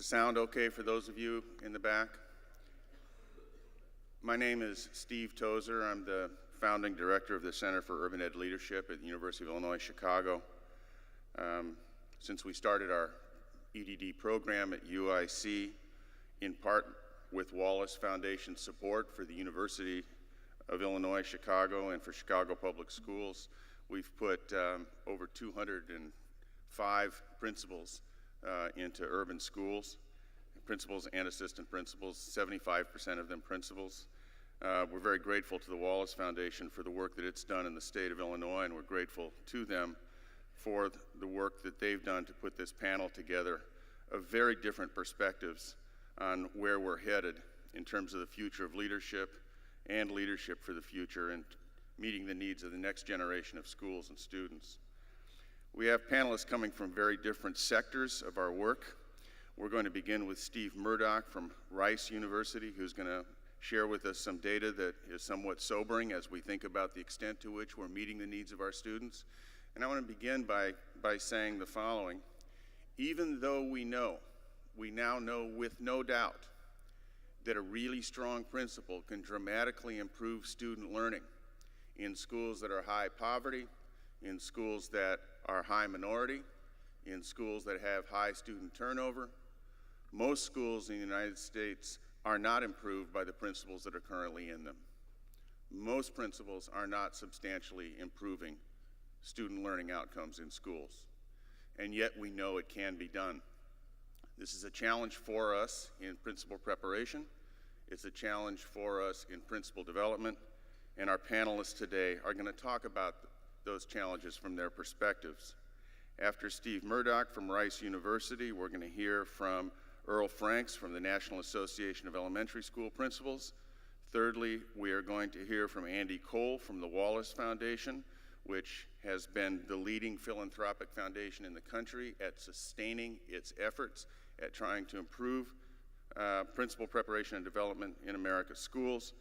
the sound okay for those of you in the back? My name is Steve Tozer. I'm the founding director of the Center for Urban Ed Leadership at the University of Illinois, Chicago. Since we started our EDD program at UIC, in part with Wallace Foundation support for the University of Illinois, Chicago, and for Chicago Public Schools, we've put over 205 principals into urban schools, principals and assistant principals, 75% of them principals. We're very grateful to the Wallace Foundation for the work that it's done in the state of Illinois, and we're grateful to them for the work that they've done to put this panel together of very different perspectives on where we're headed in terms of the future of leadership and leadership for the future and meeting the needs of the next generation of schools and students. We have panelists coming from very different sectors of our work. We're going to begin with Steve Murdoch from Rice University, who's going to share with us some data that is somewhat sobering as we think about the extent to which we're meeting the needs of our students. And I want to begin by saying the following. Even though we now know with no doubt that a really strong principal can dramatically improve student learning in schools that are high poverty, in schools that are high minority, in schools that have high student turnover. Most schools in the United States are not improved by the principals that are currently in them. Most principals are not substantially improving student learning outcomes in schools. And yet we know it can be done. This is a challenge for us in principal preparation. It's a challenge for us in principal development. And our panelists today are going to talk about those challenges from their perspectives. After Steve Murdoch from Rice University, we're going to hear from Earl Franks from the National Association of Elementary School Principals. Thirdly, we are going to hear from Andy Cole from the Wallace Foundation, which has been the leading philanthropic foundation in the country at sustaining its efforts at trying to improve principal preparation and development in America's schools.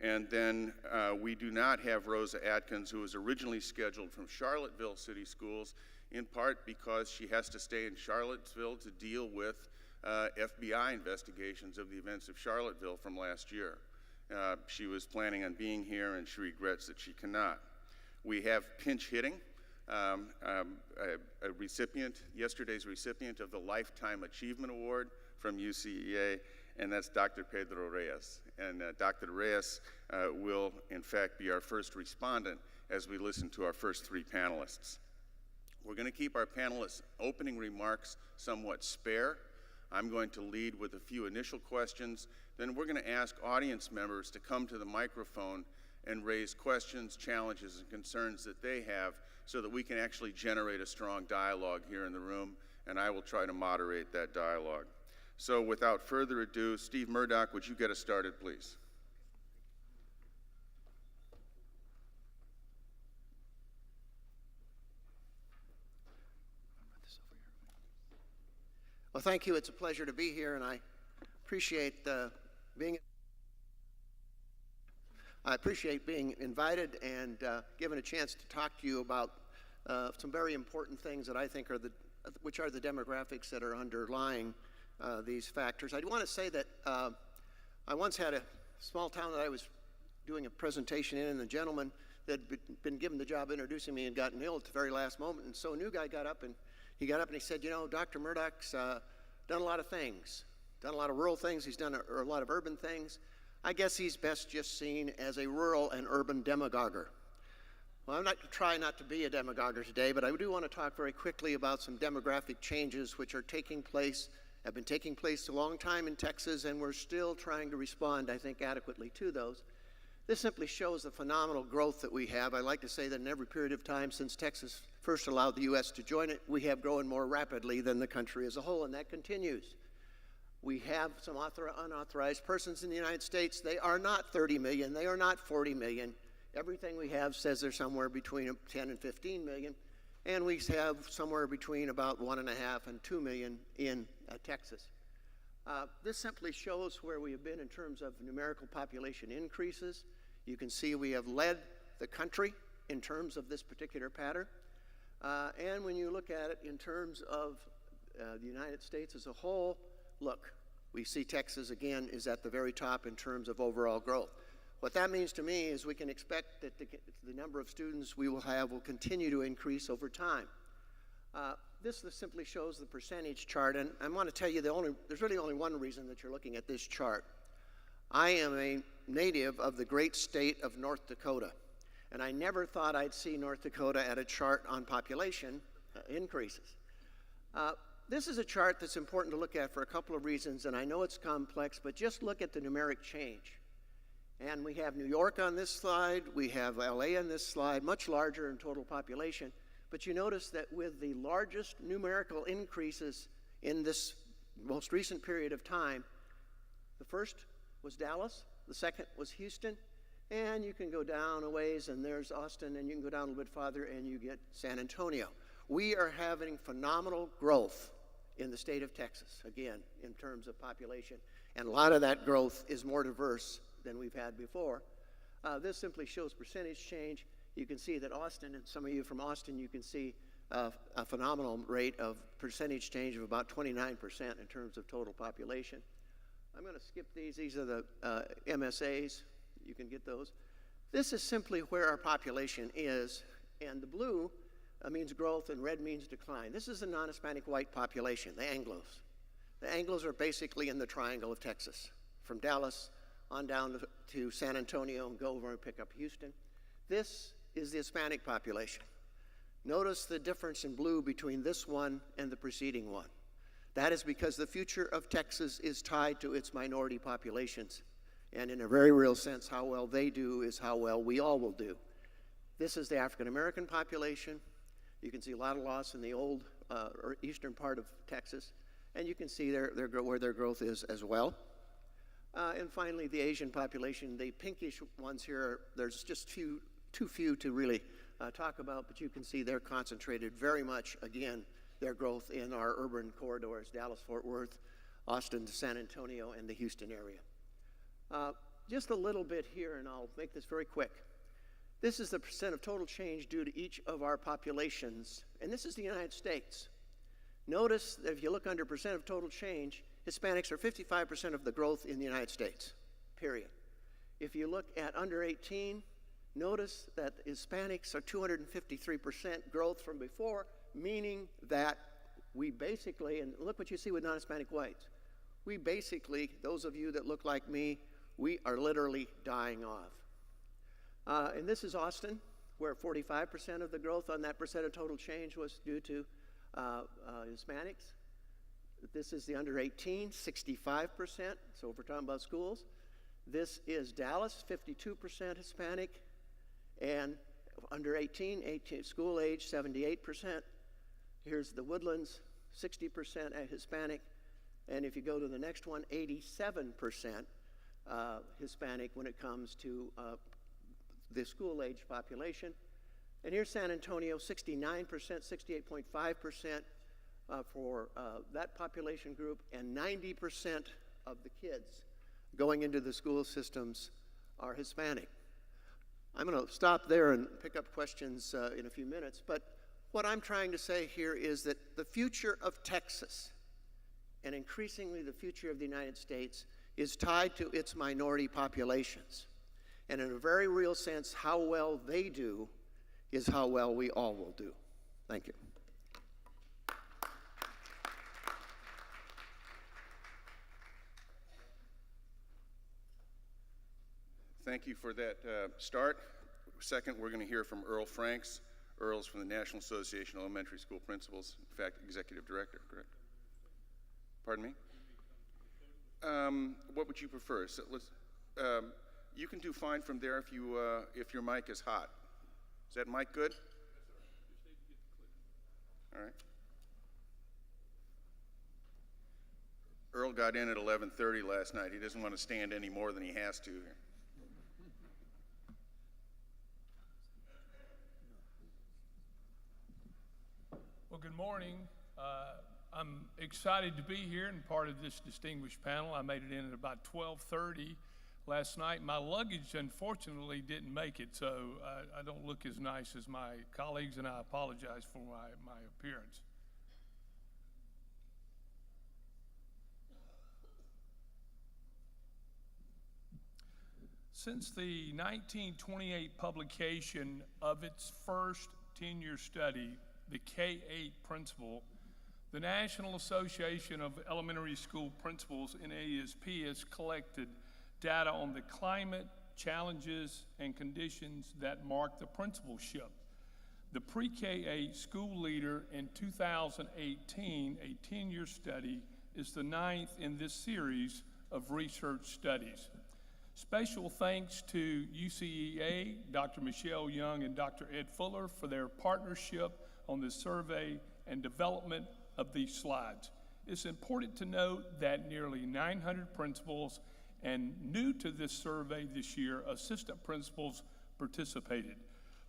And then we do not have Rosa Atkins, who was originally scheduled from Charlottesville City Schools, in part because she has to stay in Charlottesville to deal with FBI investigations of the events of Charlottesville from last year. She was planning on being here, and she regrets that she cannot. We have pinch hitting, a recipient, yesterday's recipient of the Lifetime Achievement Award from UCEA, and that's Dr. Pedro Reyes. And Dr. Reyes will, in fact, be our first respondent as we listen to our first three panelists. We're going to keep our panelists' opening remarks somewhat spare. I'm going to lead with a few initial questions. Then we're going to ask audience members to come to the microphone and raise questions, challenges, and concerns that they have so that we can actually generate a strong dialogue here in the room, and I will try to moderate that dialogue. So without further ado, Steve Murdoch, would you get us started, please? Well, thank you. It's a pleasure to be here, and I appreciate being invited and given a chance to talk to you about some very important things that I think are which are the demographics that are underlying these factors. I want to say that I once had a small town that I was doing a presentation in, and the gentleman that had been given the job introducing me had gotten ill at the very last moment, and so a new guy got up and he said, you know, Dr. Murdoch's done a lot of things, done a lot of rural things, he's done a lot of urban things. I guess he's best just seen as a rural and urban demagoguer. Well, I'm not trying not to be a demagoguer today, but I do want to talk very quickly about some demographic changes which are taking place, have been taking place a long time in Texas, and we're still trying to respond, I think, adequately to those. This simply shows the phenomenal growth that we have. I like to say that in every period of time since Texas first allowed the U.S. to join it, we have grown more rapidly than the country as a whole, and that continues. We have some unauthorized persons in the United States. They are not 30 million. They are not 40 million. Everything we have says they're somewhere between 10 and 15 million, and we have somewhere between about 1.5 and 2 million in Texas. This simply shows where we have been in terms of numerical population increases. You can see we have led the country in terms of this particular pattern. And when you look at it in terms of the United States as a whole, look, we see Texas again is at the very top in terms of overall growth. What that means to me is we can expect that the number of students we will have will continue to increase over time. This simply shows the percentage chart, and I want to tell you there's really only one reason that you're looking at this chart. I am a native of the great state of North Dakota, and I never thought I'd see North Dakota at a chart on population increases. This is a chart that's important to look at for a couple of reasons, and I know it's complex, but just look at the numeric change. And we have New York on this slide, we have LA on this slide, much larger in total population, but you notice that with the largest numerical increases in this most recent period of time, the first was Dallas, the second was Houston, and you can go down a ways and there's Austin, and you can go down a little bit farther and you get San Antonio. We are having phenomenal growth in the state of Texas, again, in terms of population, and a lot of that growth is more diverse than we've had before. This simply shows percentage change. You can see that Austin, and some of you from Austin, you can see a phenomenal rate of percentage change of about 29% in terms of total population. I'm going to skip these. These are the MSAs. You can get those. This is simply where our population is, and the blue means growth and red means decline. This is the non-Hispanic white population, the Anglos. The Anglos are basically in the triangle of Texas, from Dallas on down to San Antonio and go over and pick up Houston. This is the Hispanic population. Notice the difference in blue between this one and the preceding one. That is because the future of Texas is tied to its minority populations. And in a very real sense, how well they do is how well we all will do. This is the African American population. You can see a lot of loss in the old or eastern part of Texas. And you can see where their growth is as well. And finally, the Asian population. The pinkish ones here, there's just too few to really talk about, but you can see they're concentrated very much, again, their growth in our urban corridors, Dallas-Fort Worth, Austin to San Antonio, and the Houston area. Just a little bit here, and I'll make this very quick. This is the percent of total change due to each of our populations, and this is the United States. Notice that if you look under percent of total change, Hispanics are 55% of the growth in the United States, period. If you look at under 18, notice that Hispanics are 253% growth from before, meaning that we basically, and look what you see with non-Hispanic whites, we basically, those of you that look like me, we are literally dying off. And this is Austin, where 45% of the growth on that percent of total change was due to Hispanics. This is the under 18, 65%, so if we're talking about schools. This is Dallas, 52% Hispanic, and under 18 school age, 78%. Here's the Woodlands, 60% Hispanic, and if you go to the next one, 87% Hispanic when it comes to the school age population. And here's San Antonio, 69%, 68.5% for that population group, and 90% of the kids going into the school systems are Hispanic. I'm going to stop there and pick up questions in a few minutes, but what I'm trying to say here is that the future of Texas, and increasingly the future of the United States, is tied to its minority populations. And in a very real sense, how well they do is how well we all will do. Thank you. Thank you for that start. Second, we're going to hear from Earl Franks. Earl's from the National Association of Elementary School Principals, in fact, Executive Director, correct? Pardon me? What would you prefer? So you can do fine from there if your mic is hot. Is that mic good? All right. Earl got in at 11:30 last night. He doesn't want to stand any more than he has to here. Well, good morning. I'm excited to be here and part of this distinguished panel. I made it in at about 12:30 last night. My luggage, unfortunately, didn't make it, so I don't look as nice as my colleagues, and I apologize for my appearance. Since the 1928 publication of its first 10-year study, the K-8 Principle, the National Association of Elementary School Principals, NAESP, has collected data on the climate, challenges, and conditions that mark the principalship. The Pre-K-8 School Leader in 2018, a 10-year study, is the 9th in this series of research studies. Special thanks to UCEA, Dr. Michelle Young and Dr. Ed Fuller for their partnership on this survey and development of these slides. It's important to note that nearly 900 principals and new to this survey this year, assistant principals participated.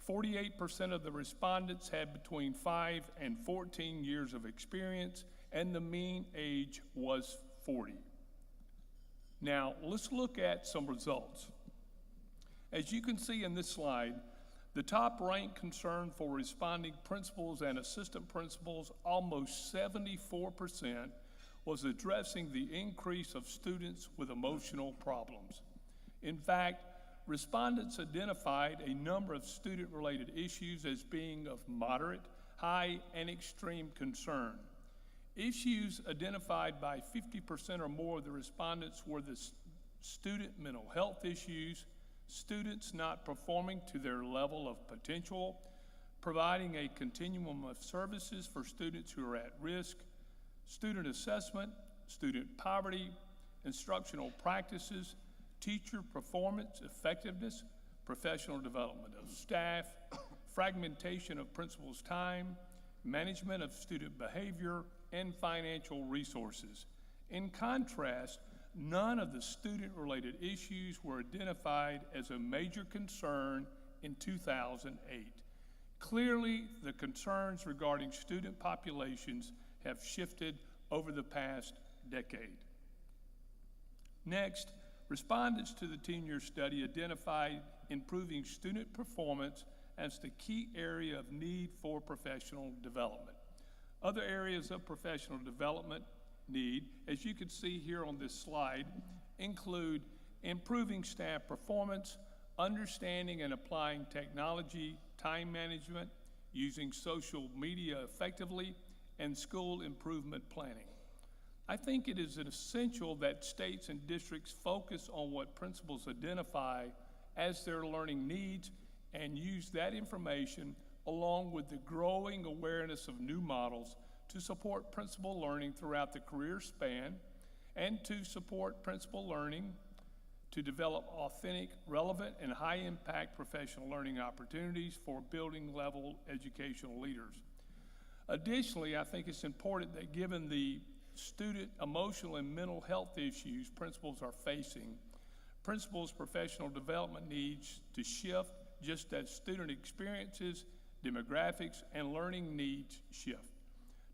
48% of the respondents had between 5 and 14 years of experience, and the mean age was 40. Now, let's look at some results. As you can see in this slide, the top ranked concern for responding principals and assistant principals, almost 74%, was addressing the increase of students with emotional problems. In fact, respondents identified a number of student-related issues as being of moderate, high, and extreme concern. Issues identified by 50% or more of the respondents were the student mental health issues, students not performing to their level of potential, providing a continuum of services for students who are at risk, student assessment, student poverty, instructional practices, teacher performance effectiveness, professional development of staff, fragmentation of principals' time, management of student behavior, and financial resources. In contrast, none of the student-related issues were identified as a major concern in 2008. Clearly, the concerns regarding student populations have shifted over the past decade. Next, respondents to the 10-year study identified improving student performance as the key area of need for professional development. Other areas of professional development need, as you can see here on this slide, include improving staff performance, understanding and applying technology, time management, using social media effectively, and school improvement planning. I think it is essential that states and districts focus on what principals identify as their learning needs and use that information along with the growing awareness of new models to support principal learning throughout the career span and to support principal learning to develop authentic, relevant, and high-impact professional learning opportunities for building-level educational leaders. Additionally, I think it's important that given the student emotional and mental health issues principals are facing, principals' professional development needs to shift just as student experiences, demographics, and learning needs shift.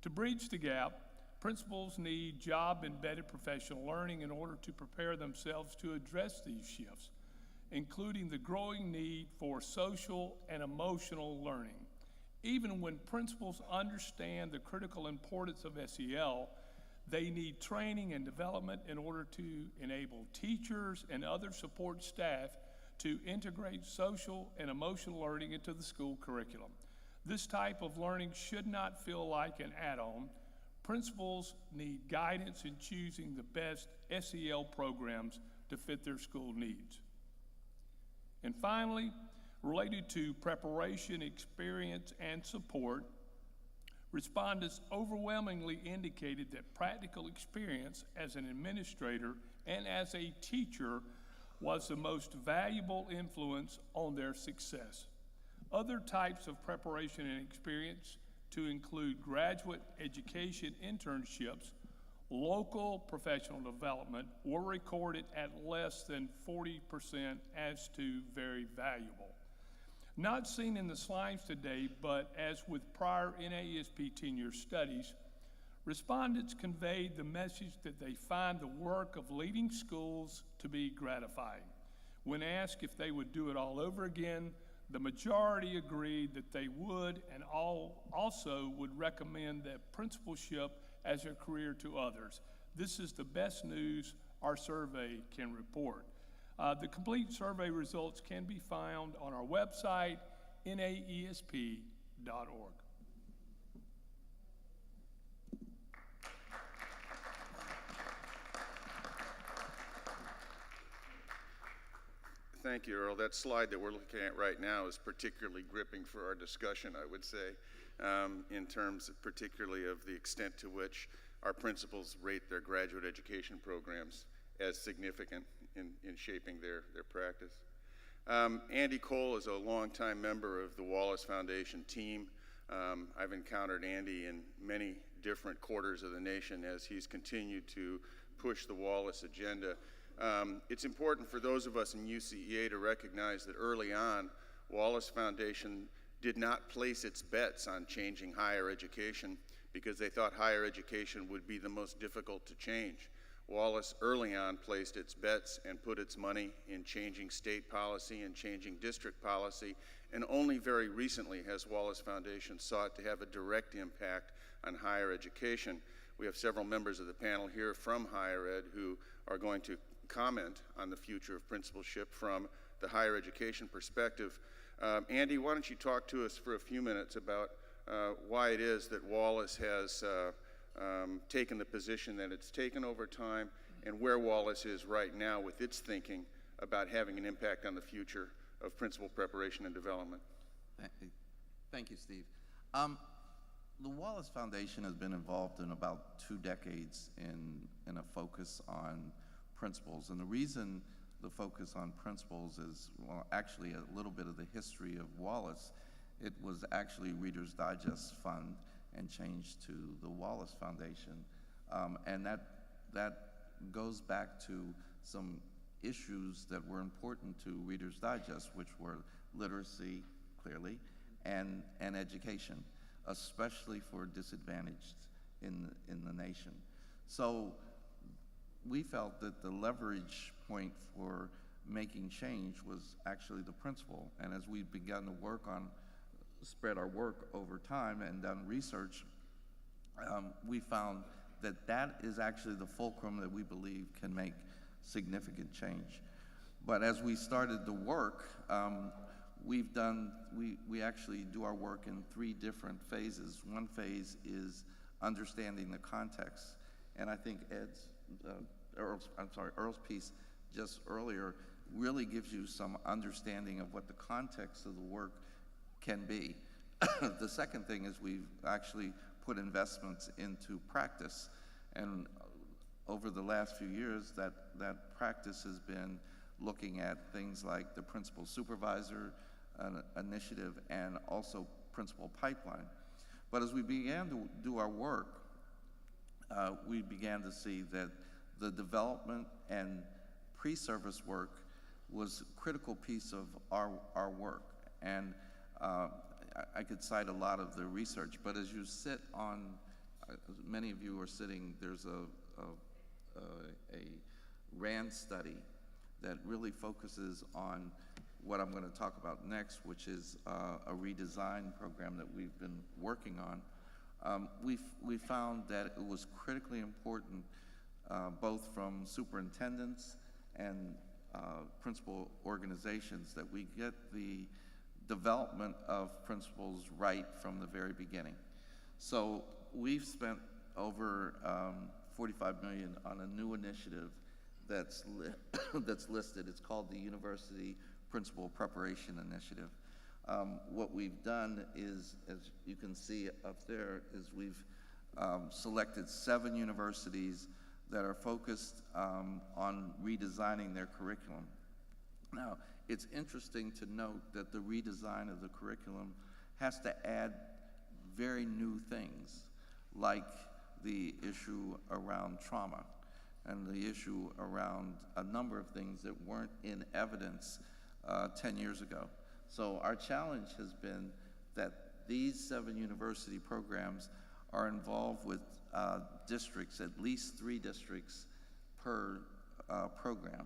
To bridge the gap, principals need job-embedded professional learning in order to prepare themselves to address these shifts, including the growing need for social and emotional learning. Even when principals understand the critical importance of SEL, they need training and development in order to enable teachers and other support staff to integrate social and emotional learning into the school curriculum. This type of learning should not feel like an add-on. Principals need guidance in choosing the best SEL programs to fit their school needs. And finally, related to preparation, experience, and support, respondents overwhelmingly indicated that practical experience as an administrator and as a teacher was the most valuable influence on their success. Other types of preparation and experience to include graduate education internships, local professional development were recorded at less than 40% as to very valuable. Not seen in the slides today, but as with prior NAESP 10-year studies, respondents conveyed the message that they find the work of leading schools to be gratifying. When asked if they would do it all over again, the majority agreed that they would and also would recommend that principalship as a career to others. This is the best news our survey can report. The complete survey results can be found on our website, naesp.org. Thank you, Earl. That slide that we're looking at right now is particularly gripping for our discussion, I would say, in terms particularly of the extent to which our principals rate their graduate education programs as significant in shaping their practice. Andy Cole is a longtime member of the Wallace Foundation team. I've encountered Andy in many different quarters of the nation as he's continued to push the Wallace agenda. It's important for those of us in UCEA to recognize that early on, Wallace Foundation did not place its bets on changing higher education because they thought higher education would be the most difficult to change. Wallace early on placed its bets and put its money in changing state policy and changing district policy, and only very recently has Wallace Foundation sought to have a direct impact on higher education. We have several members of the panel here from higher ed who are going to comment on the future of principalship from the higher education perspective. Andy, why don't you talk to us for a few minutes about why it is that Wallace has taken the position that it's taken over time, and where Wallace is right now with its thinking about having an impact on the future of principal preparation and development. Thank you, Steve. The Wallace Foundation has been involved in about 2 decades in a focus on principals, and the reason the focus on principals is, well, actually a little bit of the history of Wallace. It was actually Reader's Digest Fund and changed to the Wallace Foundation. And that goes back to some issues that were important to Reader's Digest, which were literacy, clearly, and education, especially for disadvantaged in the nation. So we felt that the leverage point for making change was actually the principal. And as we began to spread our work over time and done research, we found that that is actually the fulcrum that we believe can make significant change. But as we started the work, we actually do our work in 3 different phases. One phase is understanding the context, and I think Earl's piece just earlier really gives you some understanding of what the context of the work can be. The second thing is we've actually put investments into practice, and over the last few years that practice has been looking at things like the principal supervisor initiative and also principal pipeline. But as we began to do our work, we began to see that the development and pre-service work was a critical piece of our work. And I could cite a lot of the research, but as you sit on, many of you are sitting, there's a RAND study that really focuses on what I'm going to talk about next, which is a redesign program that we've been working on. We found that it was critically important, both from superintendents and principal organizations, that we get the development of principals right from the very beginning. So we've spent over $45 million on a new initiative that's listed. It's called the University Principal Preparation Initiative. What we've done is, as you can see up there, is we've selected 7 universities that are focused on redesigning their curriculum. Now, it's interesting to note that the redesign of the curriculum has to add very new things, like the issue around trauma and the issue around a number of things that weren't in evidence 10 years ago. So our challenge has been that these 7 university programs are involved with districts, at least 3 districts per program.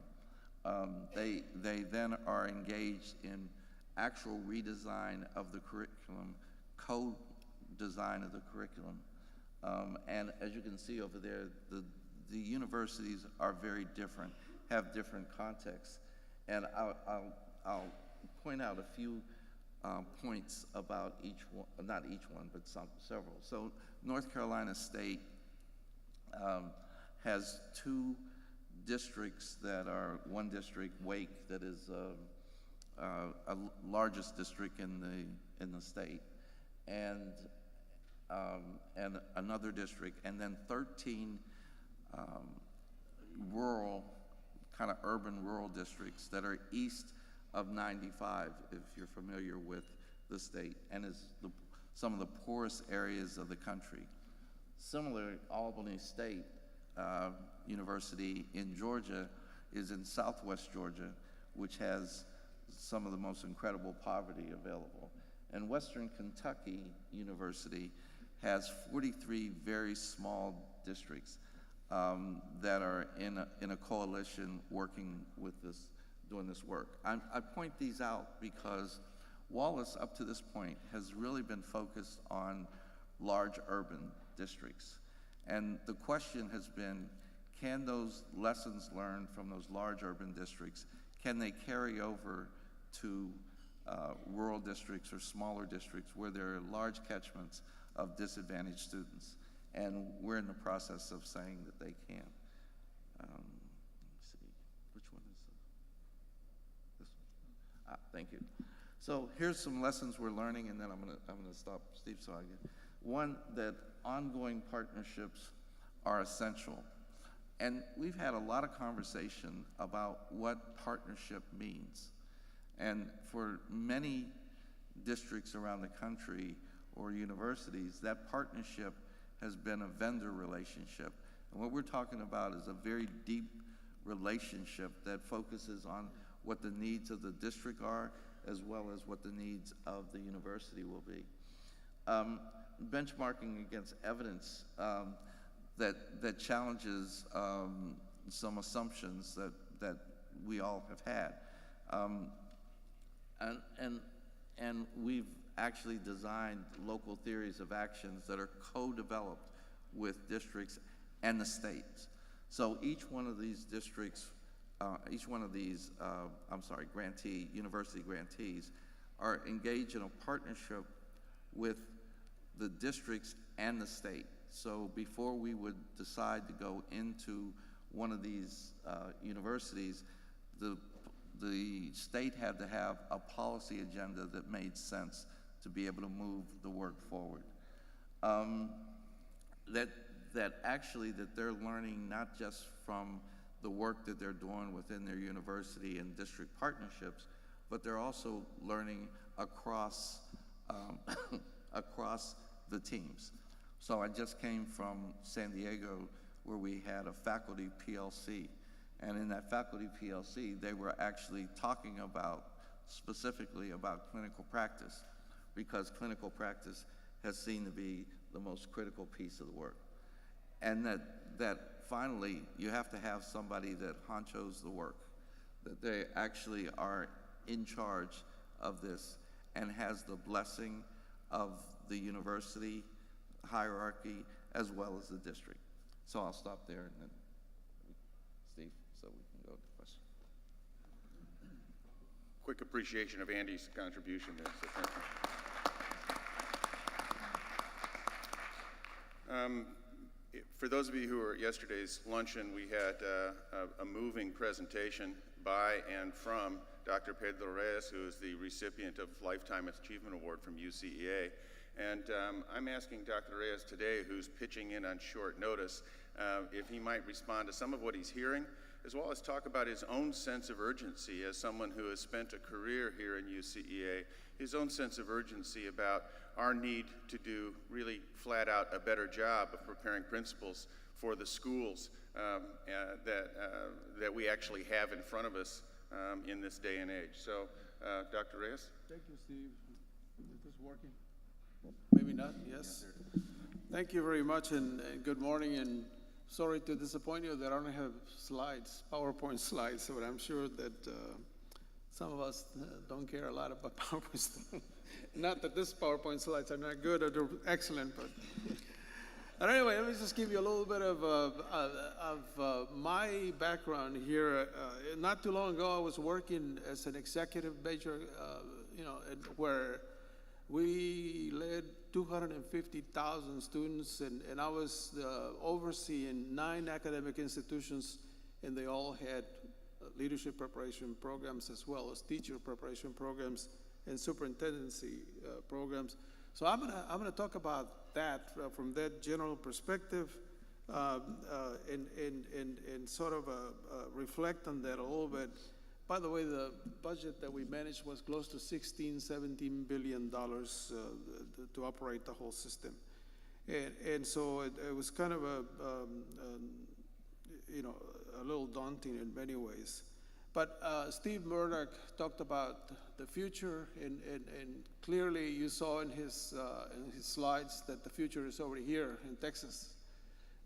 They then are engaged in actual redesign of the curriculum, co-design of the curriculum. And as you can see over there, the universities are very different, have different contexts. and I'll point out a few points about each one, not each one, but several. So North Carolina State has two districts that are, one district, Wake, that is a largest district in the state, and another district, and then 13 rural, kind of urban rural districts that are east of 95, if you're familiar with the state, and is some of the poorest areas of the country. Similarly, Albany State University in Georgia is in southwest Georgia, which has some of the most incredible poverty available. And Western Kentucky University has 43 very small districts that are in a coalition working with this, doing this work. I point these out because Wallace, up to this point, has really been focused on large urban districts. And the question has been, can those lessons learned from those large urban districts, can they carry over to rural districts or smaller districts where there are large catchments of disadvantaged students? And we're in the process of saying that they can. Let me see, which one is this one? Thank you. So here's some lessons we're learning, and then I'm gonna stop, Steve, so I get. One, that ongoing partnerships are essential. And we've had a lot of conversation about what partnership means. And for many districts around the country or universities, that partnership has been a vendor relationship. And what we're talking about is a very deep relationship that focuses on what the needs of the district are, as well as what the needs of the university will be. Benchmarking against evidence that challenges some assumptions that we all have had. And we've actually designed local theories of actions that are co-developed with districts and the states. So each one of these districts, university grantees are engaged in a partnership with the districts and the state. So before we would decide to go into one of these universities, the state had to have a policy agenda that made sense to be able to move the work forward. That they're learning not just from the work that they're doing within their university and district partnerships, but they're also learning across across the teams. So I just came from San Diego, where we had a faculty PLC. And in that faculty PLC, they were actually talking specifically about clinical practice, because clinical practice has seen to be the most critical piece of the work. And that finally, you have to have somebody that honchos the work, that they actually are in charge of this and has the blessing of the university hierarchy as well as the district. So I'll stop there, and then Steve, so we can go to questions. Quick appreciation of Andy's contribution there, so thank you. For those of you who were at yesterday's luncheon, we had a moving presentation by and from Dr. Pedro Reyes, who is the recipient of Lifetime Achievement Award from UCEA. And I'm asking Dr. Reyes today, who's pitching in on short notice, if he might respond to some of what he's hearing, as well as talk about his own sense of urgency as someone who has spent a career here in UCEA, his own sense of urgency about our need to do really flat out a better job of preparing principals for the schools that we actually have in front of us in this day and age. So, Dr. Reyes? Thank you, Steve. Is this working? Maybe not, yes. Thank you very much, and good morning, and sorry to disappoint you that I don't have slides, PowerPoint slides, but I'm sure that some of us don't care a lot about PowerPoint slides. Not that this PowerPoint slides are not good or they're excellent, but And anyway, let me just give you a little bit of my background here. Not too long ago, I was working as an executive major, where we led 250,000 students, and I was overseeing 9 academic institutions, and they all had leadership preparation programs as well as teacher preparation programs and superintendency programs. So I'm gonna talk about that from that general perspective, and sort of reflect on that a little bit. By the way, the budget that we managed was close to $16–17 billion to operate the whole system, and so it was kind of a little daunting in many ways. But Steve Murdoch talked about the future, and clearly you saw in his slides that the future is over here in Texas.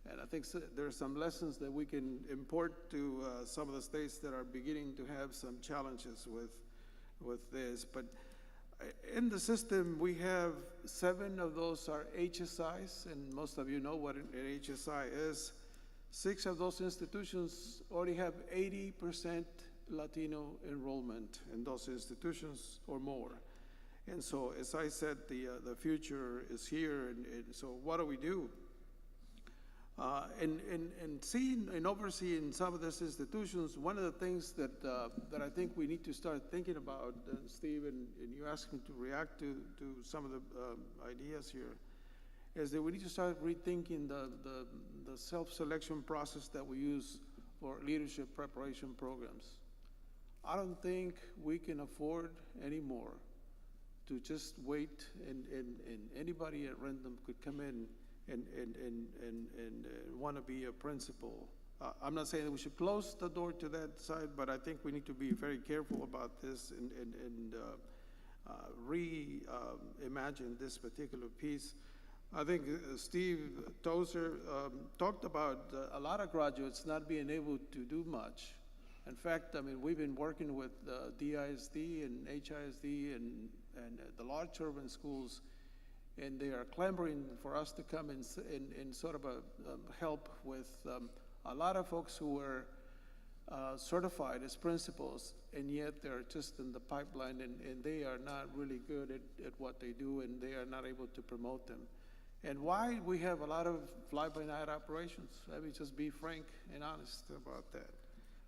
And I think there are some lessons that we can import to some of the states that are beginning to have some challenges with this. But in the system, we have 7 of those are HSIs, and most of you know what an HSI is. 6 of those institutions already have 80% Latino enrollment in those institutions or more. And so, as I said, the future is here, and so what do we do? And seeing and overseeing some of these institutions, one of the things that I think we need to start thinking about, Steve, and you asked me to react to some of the ideas here, is that we need to start rethinking the self-selection process that we use for leadership preparation programs. I don't think we can afford anymore to just wait and anybody at random could come in and want to be a principal. I'm not saying that we should close the door to that side, but I think we need to be very careful about this and reimagine this particular piece. I think Steve Tozer talked about a lot of graduates not being able to do much. In fact, I mean, we've been working with DISD and HISD and the large urban schools, and they are clamoring for us to come in sort of help with a lot of folks who were certified as principals, and yet they're just in the pipeline, and they are not really good at what they do, and they are not able to promote them. And why we have a lot of fly-by-night operations? Let me just be frank and honest about that.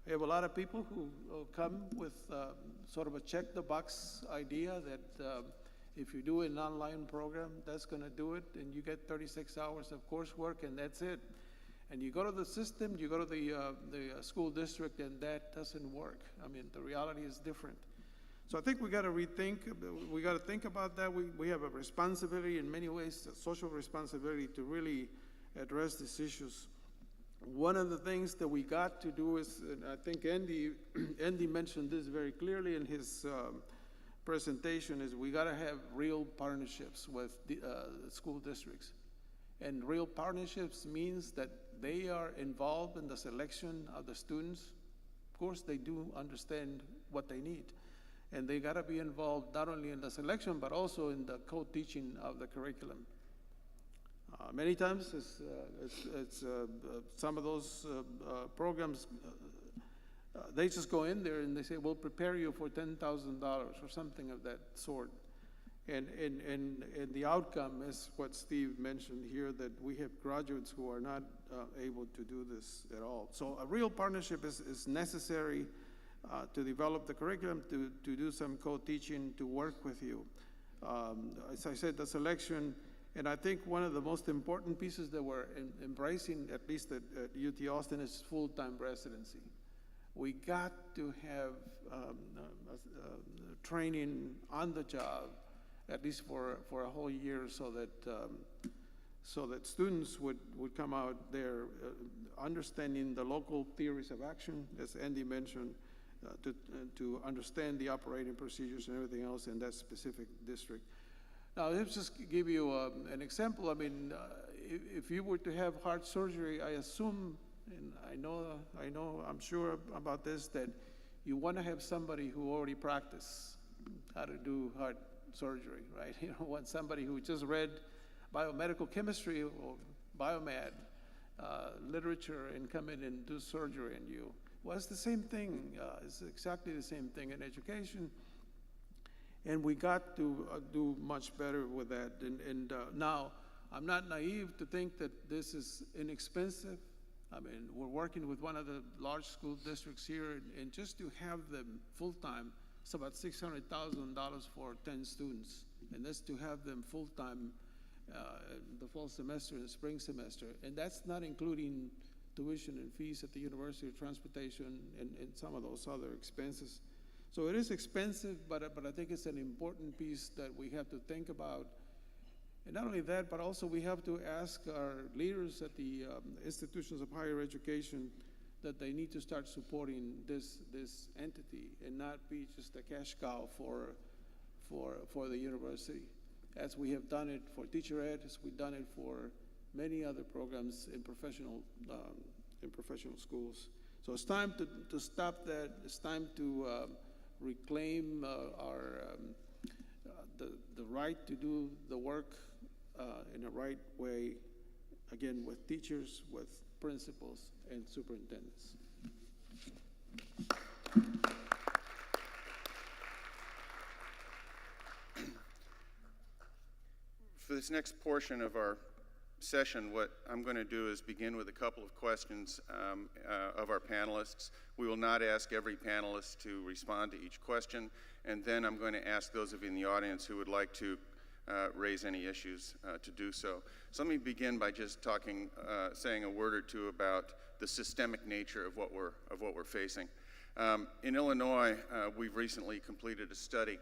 We have a lot of people who come with sort of a check-the-box idea that if you do an online program, that's going to do it, and you get 36 hours of coursework, and that's it. And you go to the system, you go to the school district, and that doesn't work. I mean, the reality is different. So I think we got to rethink. We got to think about that. We have a responsibility in many ways, a social responsibility to really address these issues. One of the things that we got to do is, and I think Andy mentioned this very clearly in his presentation, is we got to have real partnerships with the school districts. And real partnerships means that they are involved in the selection of the students. Of course, they do understand what they need. And they got to be involved not only in the selection, but also in the co-teaching of the curriculum. Many times, some of those programs, they just go in there and they say, we'll prepare you for $10,000 or something of that sort. And the outcome is what Steve mentioned here, that we have graduates who are not able to do this at all. So a real partnership is necessary to develop the curriculum, to do some co-teaching, to work with you. As I said, the selection, and I think one of the most important pieces that we're embracing, at least at UT Austin, is full-time residency. We got to have training on the job, at least for a whole year, so that students would come out there understanding the local theories of action, as Andy mentioned, to understand the operating procedures and everything else in that specific district. Now, let's just give you an example. I mean, if you were to have heart surgery, I assume, and I'm sure about this, that you want to have somebody who already practiced how to do heart surgery, right? You don't want somebody who just read biomedical chemistry or biomed, literature, and come in and do surgery on you. Well, it's the same thing. It's exactly the same thing in education. And we got to do much better with that. And now, I'm not naive to think that this is inexpensive. I mean, we're working with one of the large school districts here, and just to have them full-time, it's about $600,000 for 10 students. And that's to have them full-time the fall semester and spring semester. And that's not including tuition and fees at the university, transportation, and some of those other expenses. So it is expensive, but I think it's an important piece that we have to think about. And not only that, but also we have to ask our leaders at the institutions of higher education that they need to start supporting this entity and not be just a cash cow for the university, as we have done it for teacher ed, as we've done it for many other programs in professional schools. So it's time to stop that. It's time to reclaim the right to do the work in the right way, again, with teachers, with principals, and superintendents. For this next portion of our session, what I'm going to do is begin with a couple of questions of our panelists. We will not ask every panelist to respond to each question, and then I'm going to ask those of you in the audience who would like to raise any issues to do so. So let me begin by just saying a word or two about the systemic nature of what we're facing. In Illinois, we've recently completed a study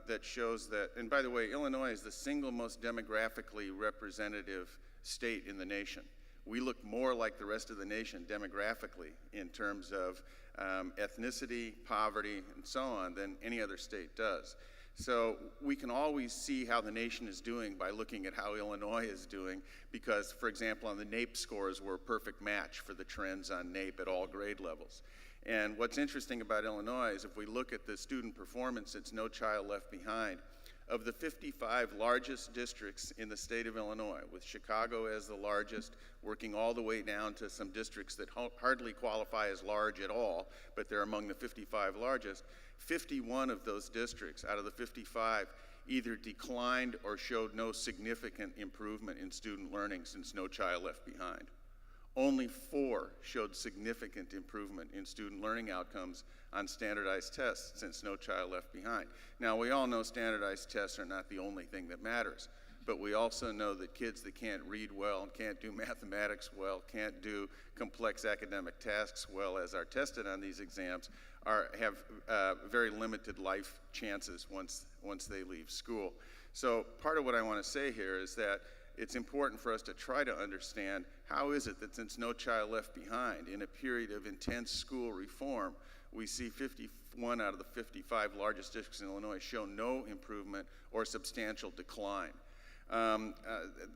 that shows that, and by the way, Illinois is the single most demographically representative state in the nation. We look more like the rest of the nation demographically in terms of ethnicity, poverty, and so on than any other state does. So we can always see how the nation is doing by looking at how Illinois is doing because, for example, on the NAEP scores, we're a perfect match for the trends on NAEP at all grade levels. And what's interesting about Illinois is if we look at the student performance, it's No Child Left Behind. Of the 55 largest districts in the state of Illinois, with Chicago as the largest, working all the way down to some districts that hardly qualify as large at all, but they're among the 55 largest, 51 of those districts out of the 55 either declined or showed no significant improvement in student learning since No Child Left Behind. Only 4 showed significant improvement in student learning outcomes on standardized tests since No Child Left Behind. Now, we all know standardized tests are not the only thing that matters, but we also know that kids that can't read well and can't do mathematics well, can't do complex academic tasks well as are tested on these exams, have very limited life chances once they leave school. So part of what I want to say here is that it's important for us to try to understand how is it that since No Child Left Behind, in a period of intense school reform, we see 51 out of the 55 largest districts in Illinois show no improvement or substantial decline. The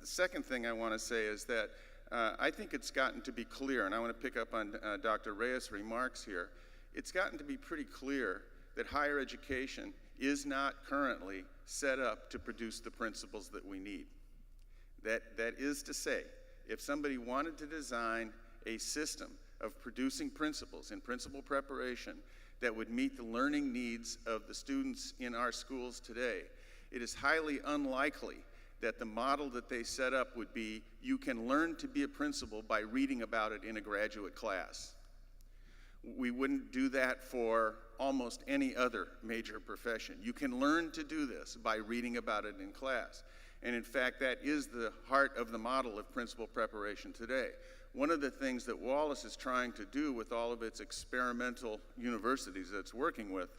second thing I want to say is that I think it's gotten to be clear, and I want to pick up on Dr. Reyes' remarks here, it's gotten to be pretty clear that higher education is not currently set up to produce the principles that we need. That is to say, if somebody wanted to design a system of producing principals in principal preparation that would meet the learning needs of the students in our schools today, it is highly unlikely that the model that they set up would be, you can learn to be a principal by reading about it in a graduate class. We wouldn't do that for almost any other major profession. You can learn to do this by reading about it in class. And in fact, that is the heart of the model of principal preparation today. One of the things that Wallace is trying to do with all of its experimental universities that it's working with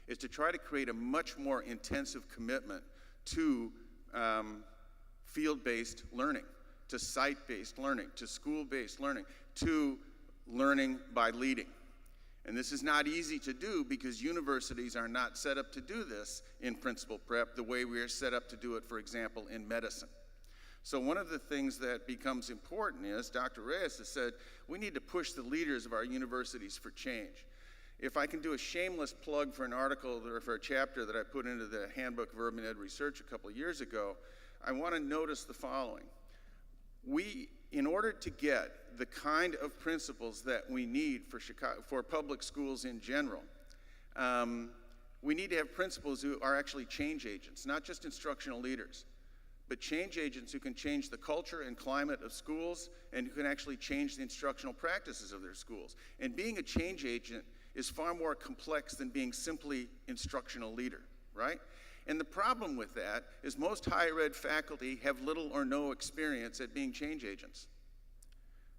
is to try to create a much more intensive commitment to field-based learning, to site-based learning, to school-based learning, to learning by leading. And this is not easy to do because universities are not set up to do this in principal prep the way we are set up to do it, for example, in medicine. So one of the things that becomes important is, Dr. Reyes has said, we need to push the leaders of our universities for change. If I can do a shameless plug for an article or for a chapter that I put into the Handbook of Urban Ed Research a couple of years ago, I want to notice the following. in order to get the kind of principals that we need for public schools in general, we need to have principals who are actually change agents, not just instructional leaders, but change agents who can change the culture and climate of schools and who can actually change the instructional practices of their schools. And being a change agent is far more complex than being simply instructional leader, right? And the problem with that is most higher ed faculty have little or no experience at being change agents.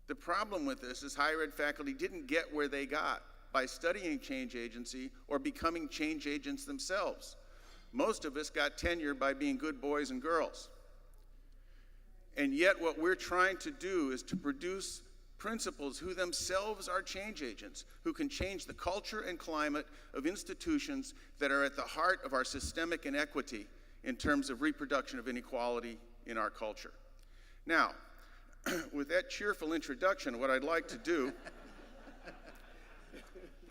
The problem with this is higher ed faculty didn't get where they got by studying change agency or becoming change agents themselves. Most of us got tenure by being good boys and girls. And yet what we're trying to do is to produce principals who themselves are change agents, who can change the culture and climate of institutions that are at the heart of our systemic inequity in terms of reproduction of inequality in our culture. Now, with that cheerful introduction, what I'd like to do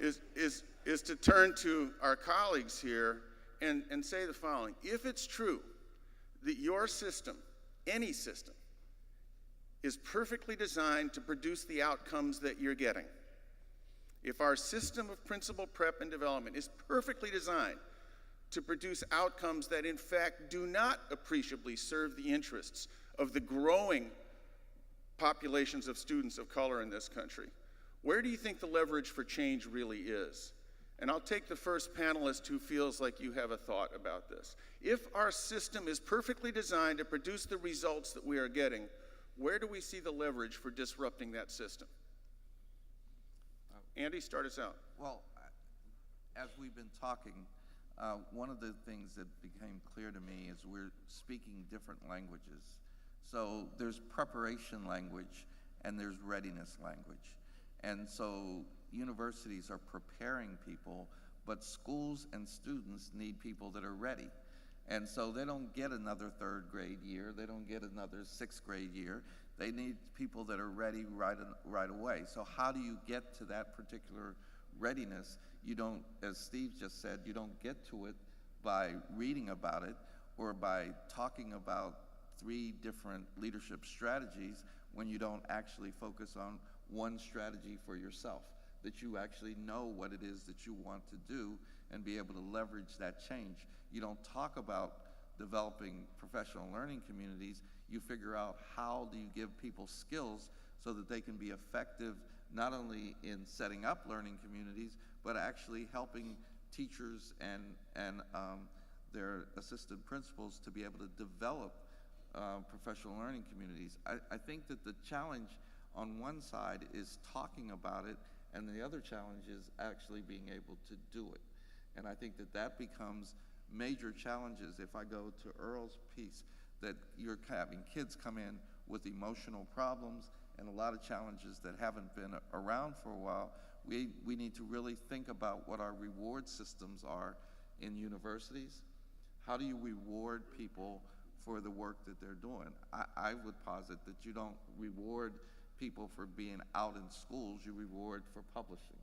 is to turn to our colleagues here and say the following. If it's true that your system, any system, is perfectly designed to produce the outcomes that you're getting, if our system of principal prep and development is perfectly designed to produce outcomes that in fact do not appreciably serve the interests of the growing populations of students of color in this country, where do you think the leverage for change really is? And I'll take the first panelist who feels like you have a thought about this. If our system is perfectly designed to produce the results that we are getting, where do we see the leverage for disrupting that system? Andy, start us out. Well, as we've been talking, one of the things that became clear to me is we're speaking different languages. So there's preparation language and there's readiness language. And so universities are preparing people, but schools and students need people that are ready. And so they don't get another third grade year, they don't get another sixth grade year. They need people that are ready right away. So how do you get to that particular readiness? You don't, as Steve just said, you don't get to it by reading about it or by talking about 3 different leadership strategies when you don't actually focus on one strategy for yourself, that you actually know what it is that you want to do and be able to leverage that change. You don't talk about developing professional learning communities. You figure out how do you give people skills so that they can be effective not only in setting up learning communities, but actually helping teachers and their assistant principals to be able to develop professional learning communities. I think that the challenge on one side is talking about it, and the other challenge is actually being able to do it. And I think that that becomes major challenges. If I go to Earl's piece, that you're having kids come in with emotional problems and a lot of challenges that haven't been around for a while, we need to really think about what our reward systems are in universities. How do you reward people for the work that they're doing? I would posit that you don't reward people for being out in schools, you reward for publishing.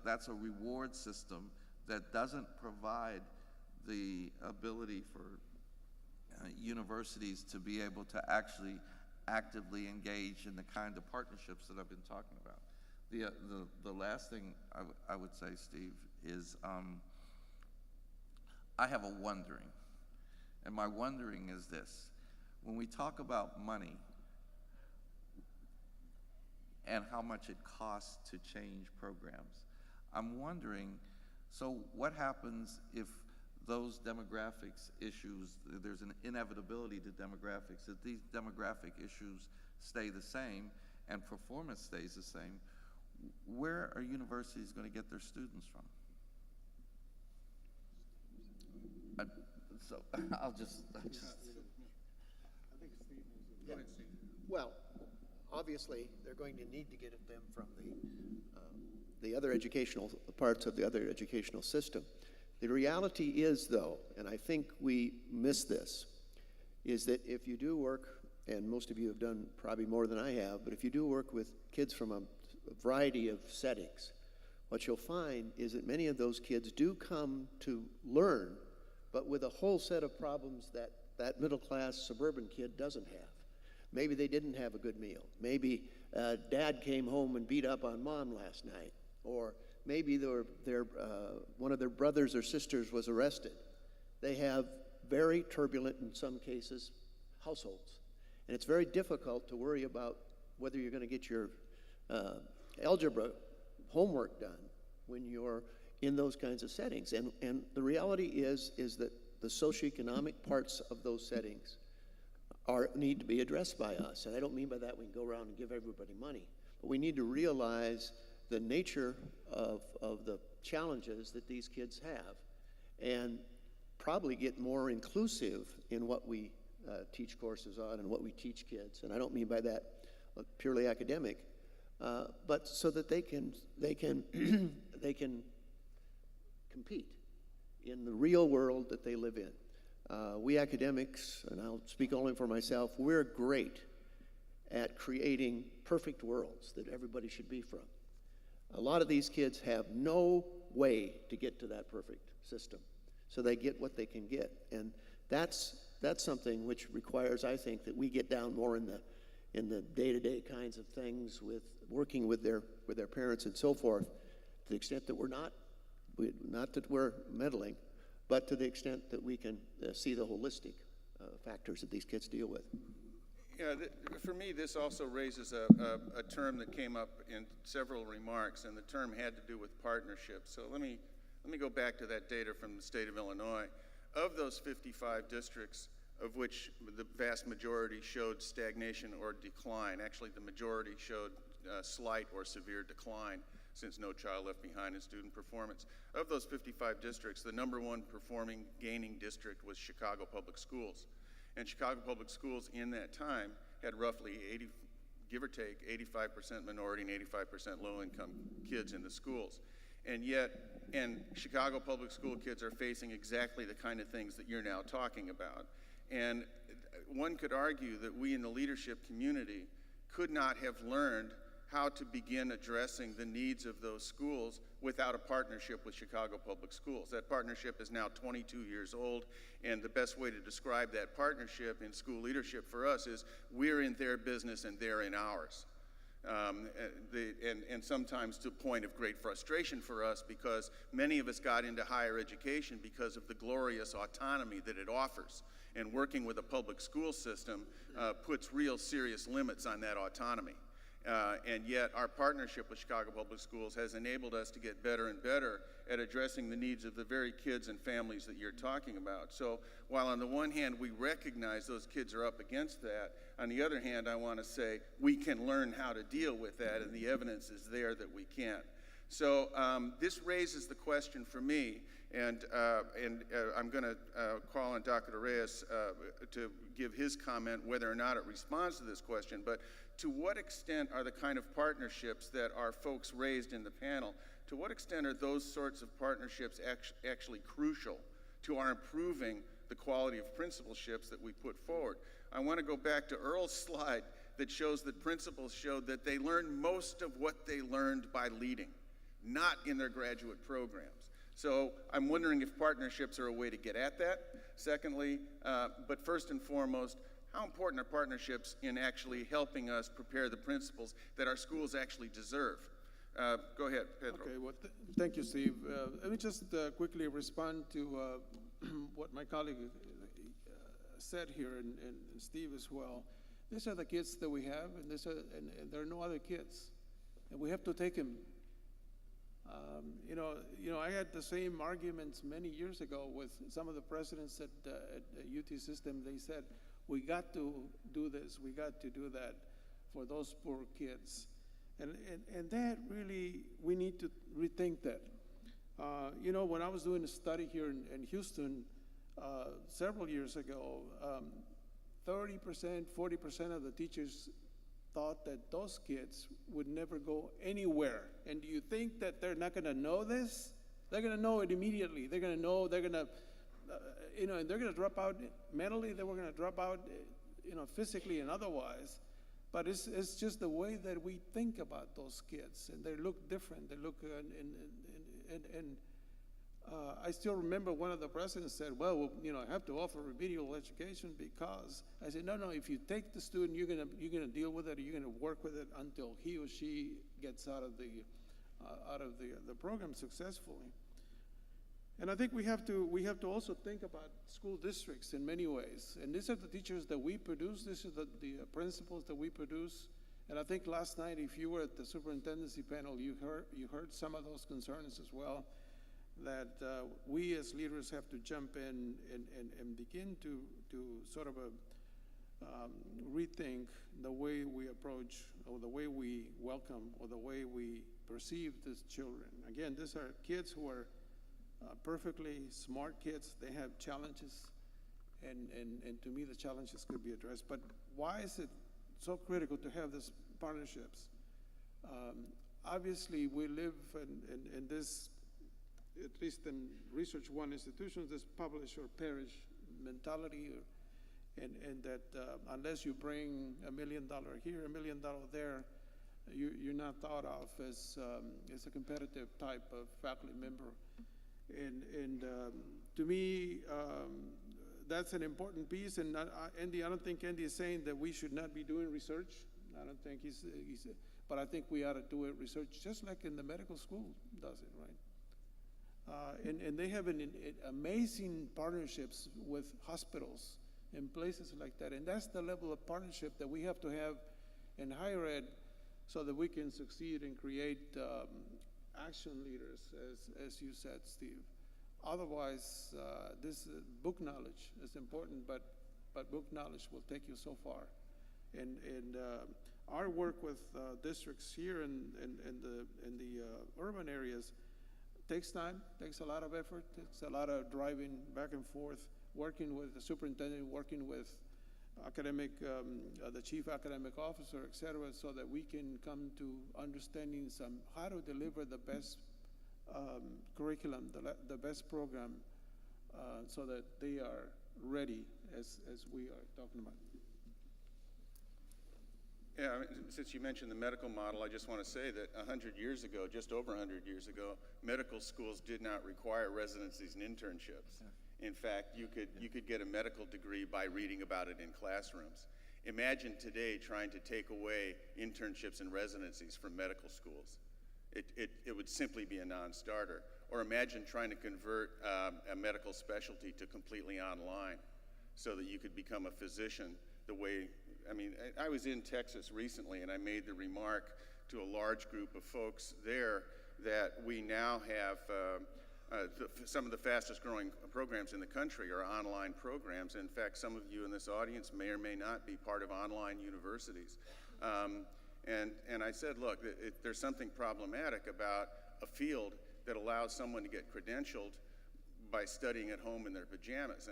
That's a reward system that doesn't provide the ability for universities to be able to actually actively engage in the kind of partnerships that I've been talking about. The last thing I would say, Steve, is I have a wondering, and my wondering is this. When we talk about money and how much it costs to change programs, I'm wondering, so what happens if those demographics issues, there's an inevitability to demographics, that these demographic issues stay the same and performance stays the same, where are universities going to get their students from? So I'll just. Well, obviously, they're going to need to get them from the other educational parts of the other educational system. The reality is, though, and I think we miss this, is that if you do work, and most of you have done probably more than I have, but if you do work with kids from a variety of settings, what you'll find is that many of those kids do come to learn, but with a whole set of problems that that middle-class suburban kid doesn't have. Maybe they didn't have a good meal. Maybe dad came home and beat up on mom last night. Or maybe one of their brothers or sisters was arrested. They have very turbulent, in some cases, households. And it's very difficult to worry about whether you're going to get your algebra homework done when you're in those kinds of settings. And the reality is that the socioeconomic parts of those settings need to be addressed by us. And I don't mean by that we can go around and give everybody money, but we need to realize the nature of the challenges that these kids have and probably get more inclusive in what we teach courses on and what we teach kids. And I don't mean by that purely academic, but so that they can they can compete in the real world that they live in. We academics, and I'll speak only for myself, we're great at creating perfect worlds that everybody should be from. A lot of these kids have no way to get to that perfect system, so they get what they can get. And that's something which requires, I think, that we get down more in the day-to-day kinds of things with working with their parents and so forth, to the extent that we're not that we're meddling, but to the extent that we can see the holistic factors that these kids deal with. Yeah, for me, this also raises a term that came up in several remarks, and the term had to do with partnerships. So let me go back to that data from the state of Illinois. Of those 55 districts, of which the vast majority showed stagnation or decline, actually the majority showed slight or severe decline, since No Child Left Behind in student performance. Of those 55 districts, the number one performing gaining district was Chicago Public Schools. And Chicago Public Schools in that time had roughly 80, give or take, 85% minority and 85% low-income kids in the schools. And yet, Chicago Public School kids are facing exactly the kind of things that you're now talking about. And one could argue that we in the leadership community could not have learned how to begin addressing the needs of those schools without a partnership with Chicago Public Schools. That partnership is now 22 years old, and the best way to describe that partnership in school leadership for us is we're in their business and they're in ours. And sometimes to a point of great frustration for us, because many of us got into higher education because of the glorious autonomy that it offers. And working with a public school system puts real serious limits on that autonomy. And yet our partnership with Chicago Public Schools has enabled us to get better and better at addressing the needs of the very kids and families that you're talking about. So while on the one hand we recognize those kids are up against that, on the other hand I want to say we can learn how to deal with that, and the evidence is there that we can. So this raises the question for me, and I'm going to call on Dr. Reyes to give his comment whether or not it responds to this question, but to what extent are the kind of partnerships that our folks raised in the panel, to what extent are those sorts of partnerships actually crucial to our improving the quality of principalships that we put forward? I want to go back to Earl's slide that shows that principals showed that they learned most of what they learned by leading, not in their graduate programs. So I'm wondering if partnerships are a way to get at that. Secondly, but first and foremost, how important are partnerships in actually helping us prepare the principals that our schools actually deserve? Go ahead, Pedro. Okay, well, thank you, Steve. Let me just quickly respond to what my colleague said here, and Steve as well. These are the kids that we have, and there are no other kids, and we have to take them. I had the same arguments many years ago with some of the presidents at UT system. They said, we got to do this, we got to do that for those poor kids. And that really, we need to rethink that. When I was doing a study here in Houston several years ago, 30%, 40% of the teachers thought that those kids would never go anywhere. And do you think that they're not going to know this? They're going to know it immediately. They're going to know, they're going to, and they're going to drop out mentally, they were going to drop out, physically and otherwise. But it's just the way that we think about those kids, and they look different. They look, and I still remember one of the presidents said, well, I have to offer remedial education because, I said, no, if you take the student, you're gonna deal with it, or you're gonna work with it until he or she gets out of the program successfully. And I think we have to also think about school districts in many ways. And these are the teachers that we produce, these are the principals that we produce. And I think last night, if you were at the superintendency panel, you heard some of those concerns as well, that we as leaders have to jump in and begin to sort of rethink the way we approach, or the way we welcome, or the way we perceive these children. Again, these are kids who are perfectly smart kids. They have challenges, and to me the challenges could be addressed. But why is it so critical to have these partnerships? Obviously, we live in this, at least in Research One institutions, this publish or perish mentality, and that unless you bring $1 million here, $1 million there, you're not thought of as a competitive type of faculty member. And to me, that's an important piece. And Andy, I don't think Andy is saying that we should not be doing research. I don't think he's but I think we ought to do research just like in the medical school does it, right? And they have amazing partnerships with hospitals and places like that. And that's the level of partnership that we have to have in higher ed so that we can succeed and create action leaders, as you said, Steve. Otherwise, this book knowledge is important, but book knowledge will take you so far. And our work with districts here in the urban areas takes time, takes a lot of effort, takes a lot of driving back and forth, working with the superintendent, working with the chief academic officer, et cetera, so that we can come to understanding how to deliver the best curriculum, the best program, so that they are ready as we are talking about. Yeah, I mean, since you mentioned the medical model, I just want to say that 100 years ago, just over 100 years ago, medical schools did not require residencies and internships. Yeah. In fact, you could get a medical degree by reading about it in classrooms. Imagine today trying to take away internships and residencies from medical schools. It would simply be a non-starter. Or imagine trying to convert a medical specialty to completely online so that you could become a physician the way, I was in Texas recently and I made the remark to a large group of folks there that we now have some of the fastest growing programs in the country are online programs. In fact, some of you in this audience may or may not be part of online universities. And I said, look, there's something problematic about a field that allows someone to get credentialed by studying at home in their pajamas.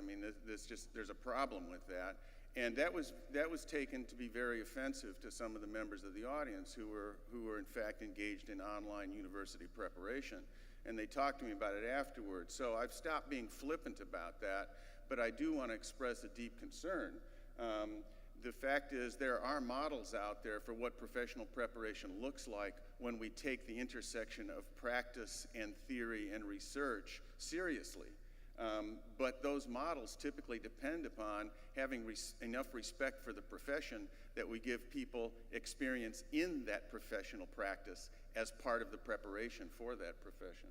There's a problem with that. And that was taken to be very offensive to some of the members of the audience who were in fact engaged in online university preparation. And they talked to me about it afterwards. So I've stopped being flippant about that, but I do want to express a deep concern. The fact is there are models out there for what professional preparation looks like when we take the intersection of practice and theory and research seriously. But those models typically depend upon having enough respect for the profession that we give people experience in that professional practice as part of the preparation for that profession.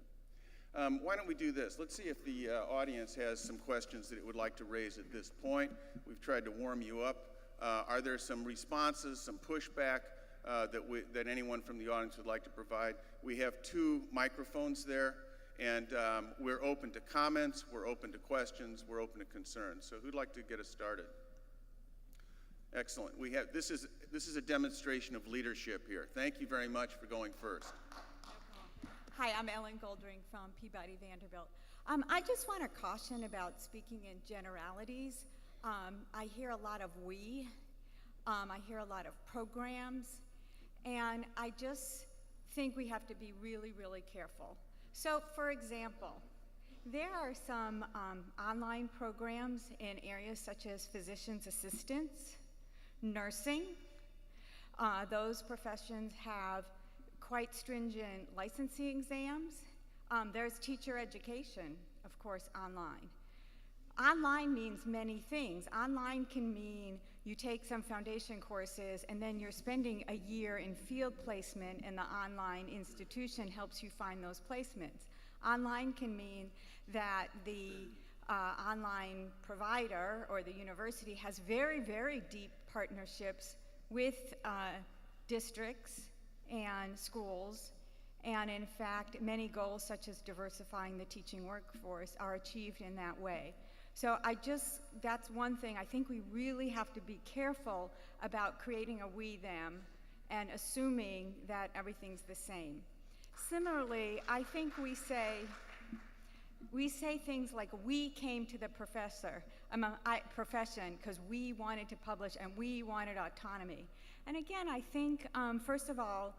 Why don't we do this? Let's see if the audience has some questions that it would like to raise at this point. We've tried to warm you up. Are there some responses, some pushback that anyone from the audience would like to provide? We have 2 microphones there. And we're open to comments, we're open to questions, we're open to concerns. So who'd like to get us started? Excellent. This is a demonstration of leadership here. Thank you very much for going first. Hi, I'm Ellen Goldring from Peabody Vanderbilt. I just want to caution about speaking in generalities. I hear a lot of we, I hear a lot of programs, and I just think we have to be really, really careful. So, for example, there are some online programs in areas such as physician's assistants, nursing. Those professions have quite stringent licensing exams. There's teacher education, of course, online. Online means many things. Online can mean you take some foundation courses and then you're spending a year in field placement and the online institution helps you find those placements. Online can mean that the online provider or the university has very, very deep partnerships with districts and schools, and in fact, many goals such as diversifying the teaching workforce are achieved in that way. So that's one thing. I think we really have to be careful about creating a we-them and assuming that everything's the same. Similarly, I think we say things like, we came to the profession because we wanted to publish and we wanted autonomy. And again, I think, first of all,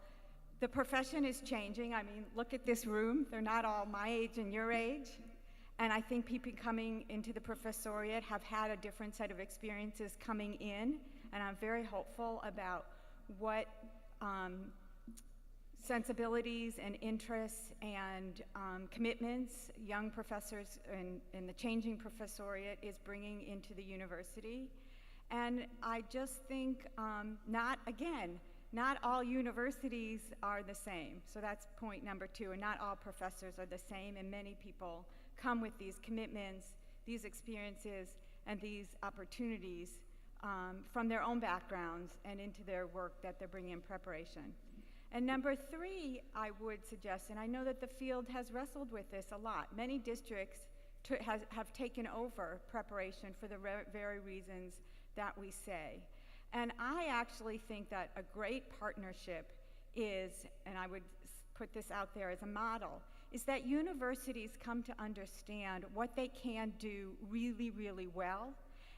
the profession is changing. I mean, look at this room. They're not all my age and your age. And I think people coming into the professoriate have had a different set of experiences coming in. And I'm very hopeful about what sensibilities and interests and commitments young professors in the changing professoriate is bringing into the university. And I just think, not all universities are the same. So that's point number 2, and not all professors are the same, and many people come with these commitments, these experiences, and these opportunities from their own backgrounds and into their work that they're bringing in preparation. And number 3, I would suggest, and I know that the field has wrestled with this a lot, many districts have taken over preparation for the very reasons that we say. And I actually think that a great partnership is, and I would put this out there as a model, is that universities come to understand what they can do really, really well,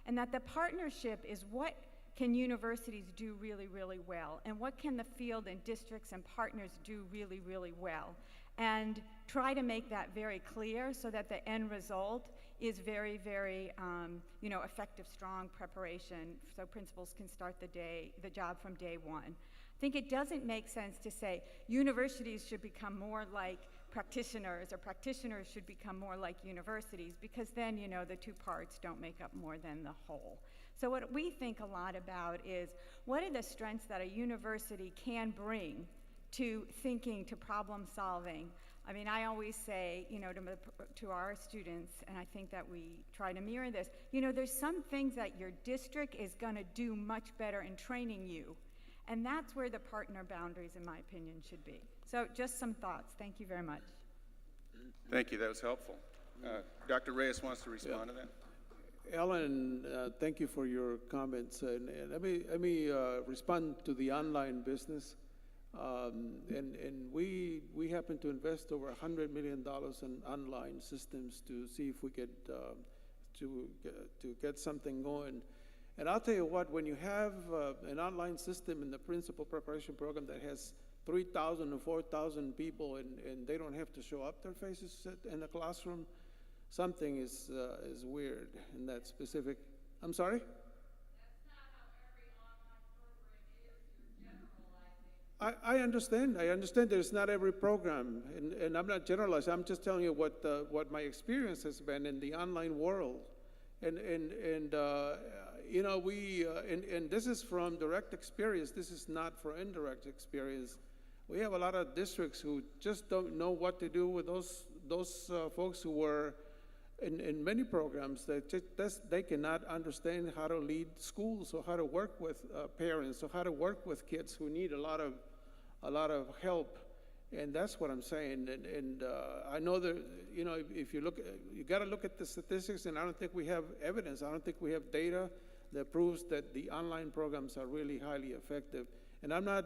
and that the partnership is what can universities do really, really well, and what can the field and districts and partners do really, really well, and try to make that very clear so that the end result is very, very, effective, strong preparation so principals can start the job from day one. I think it doesn't make sense to say universities should become more like practitioners or practitioners should become more like universities, because then, the two parts don't make up more than the whole. So what we think a lot about is, what are the strengths that a university can bring to thinking, to problem solving? I mean, I always say, to our students, and I think that we try to mirror this, there's some things that your district is going to do much better in training you. And that's where the partner boundaries, in my opinion, should be. So just some thoughts. Thank you very much. Thank you, that was helpful. Dr. Reyes wants to respond to that. Ellen, thank you for your comments. And let me respond to the online business. And we happen to invest over $100 million in online systems to see if we could to get something going. And I'll tell you what, when you have an online system in the principal preparation program that has 3,000 or 4,000 people and they don't have to show up their faces in the classroom, something is weird in that specific. I'm sorry? I understand. I understand there's not every program, and I'm not generalizing. I'm just telling you what my experience has been in the online world, and this is from direct experience. This is not for indirect experience. We have a lot of districts who just don't know what to do with those folks who were in many programs. They cannot understand how to lead schools or how to work with parents or how to work with kids who need a lot of help, and that's what I'm saying. And I know that if you look, you got to look at the statistics, and I don't think we have evidence. I don't think we have data that proves that the online programs are really highly effective. And I'm not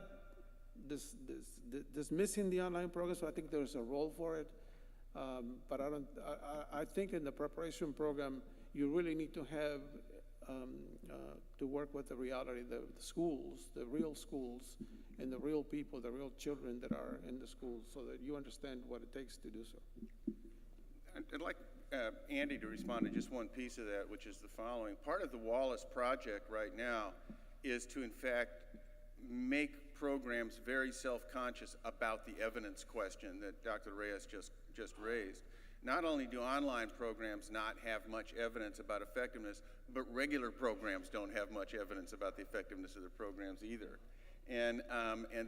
dismissing the online programs. So I think there's a role for it, but I think in the preparation program you really need to have to work with the reality, the schools, the real schools, and the real people, the real children that are in the schools, so that you understand what it takes to do so. I'd like Andy to respond to just one piece of that, which is the following. Part of the Wallace project right now is to, in fact, make programs very self-conscious about the evidence question that Dr. Reyes just raised. Not only do online programs not have much evidence about effectiveness, but regular programs don't have much evidence about the effectiveness of the programs either. And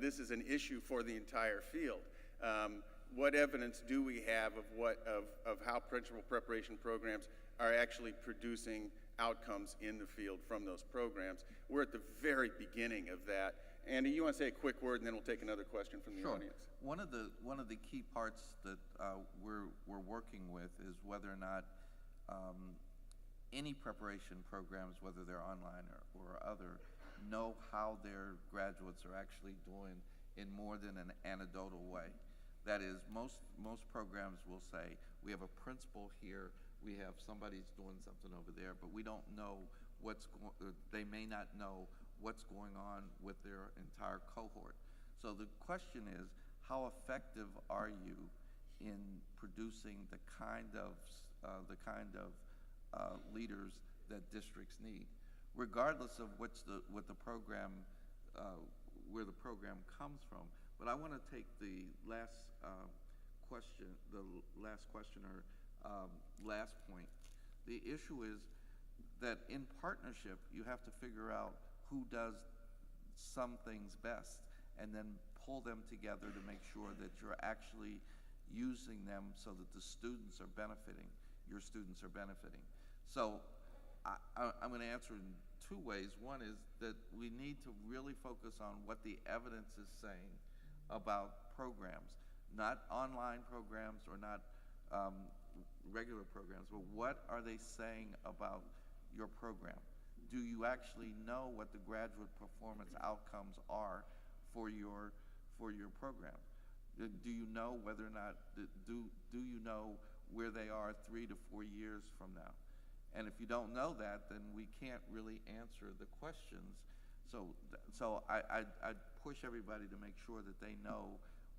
this is an issue for the entire field. What evidence do we have of how principal preparation programs are actually producing outcomes in the field from those programs? We're at the very beginning of that. Andy, you want to say a quick word, and then we'll take another question from the audience. One of the key parts that we're working with is whether or not any preparation programs, whether they're online or other, know how their graduates are actually doing in more than an anecdotal way. That is, most programs will say, we have a principal here, we have somebody's doing something over there, but we don't know they may not know what's going on with their entire cohort. So the question is, how effective are you in producing the kind of leaders that districts need, regardless of where the program comes from? But I want to take the last last point. The issue is that in partnership, you have to figure out who does some things best, and then pull them together to make sure that you're actually using them so that the students are benefiting, your students are benefiting. So I'm going to answer in two ways. One is that we need to really focus on what the evidence is saying about programs, not online programs or not regular programs, but what are they saying about your program? Do you actually know what the graduate performance outcomes are for your program? Do you know whether or not, do you know where they are 3 to 4 years from now? And if you don't know that, then we can't really answer the questions. So I'd push everybody to make sure that they know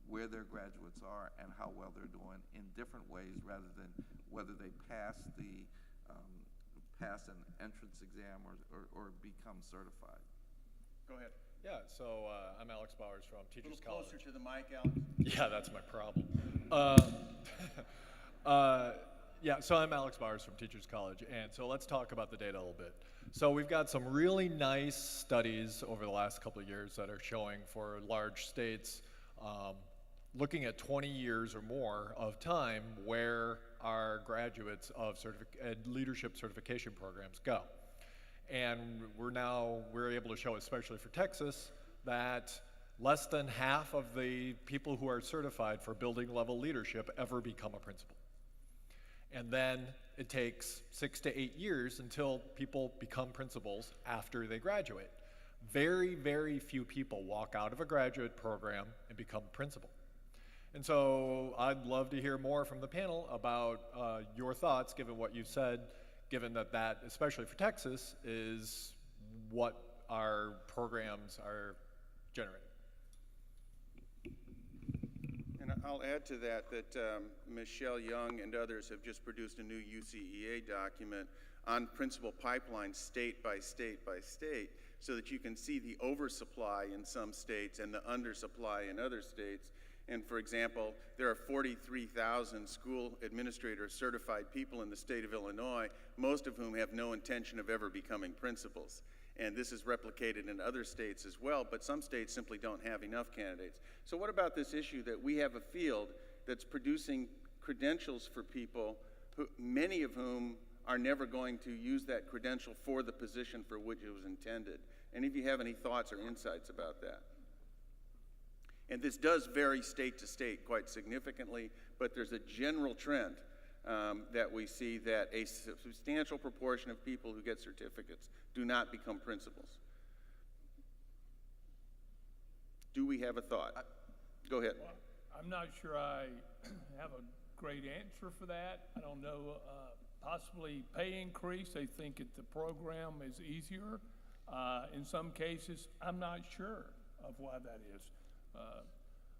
where their graduates are and how well they're doing in different ways, rather than whether they pass an entrance exam or become certified. Go ahead. Yeah, so I'm Alex Bowers from A Teachers little College. closer to the mic, Alex. Yeah, that's my problem. Yeah, so I'm Alex Bowers from Teachers College, and so let's talk about the data a little bit. So we've got some really nice studies over the last couple of years that are showing for large states, looking at 20 years or more of time where our graduates of leadership certification programs go. And we're able to show, especially for Texas, that less than half of the people who are certified for building level leadership ever become a principal. And then it takes 6 to 8 years until people become principals after they graduate. Very, very few people walk out of a graduate program and become principal. And so I'd love to hear more from the panel about your thoughts, given what you've said, given that, especially for Texas, is what our programs are generating. And I'll add to that Michelle Young and others have just produced a new UCEA document on principal pipelines state by state by state, so that you can see the oversupply in some states and the undersupply in other states. And for example, there are 43,000 school administrators certified people in the state of Illinois, most of whom have no intention of ever becoming principals. And this is replicated in other states as well, but some states simply don't have enough candidates. So what about this issue that we have a field that's producing credentials for people, many of whom are never going to use that credential for the position for which it was intended? Any of you have any thoughts or insights about that? And this does vary state to state quite significantly, but there's a general trend that we see that a substantial proportion of people who get certificates do not become principals. Do we have a thought? Go ahead. Well, I'm not sure I have a great answer for that. I don't know, possibly pay increase. They think that the program is easier. In some cases, I'm not sure of why that is.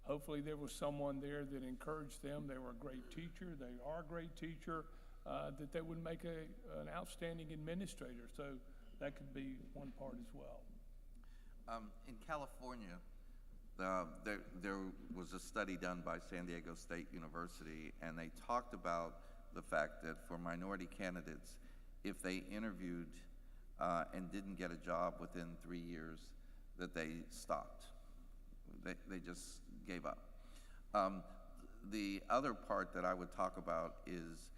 Hopefully there was someone there that encouraged them. They were a great teacher. They are a great teacher, that they would make an outstanding administrator. So that could be one part as well. In California, there was a study done by San Diego State University, and they talked about the fact that for minority candidates, if they interviewed and didn't get a job within 3 years, that they stopped. They just gave up. The other part that I would talk about is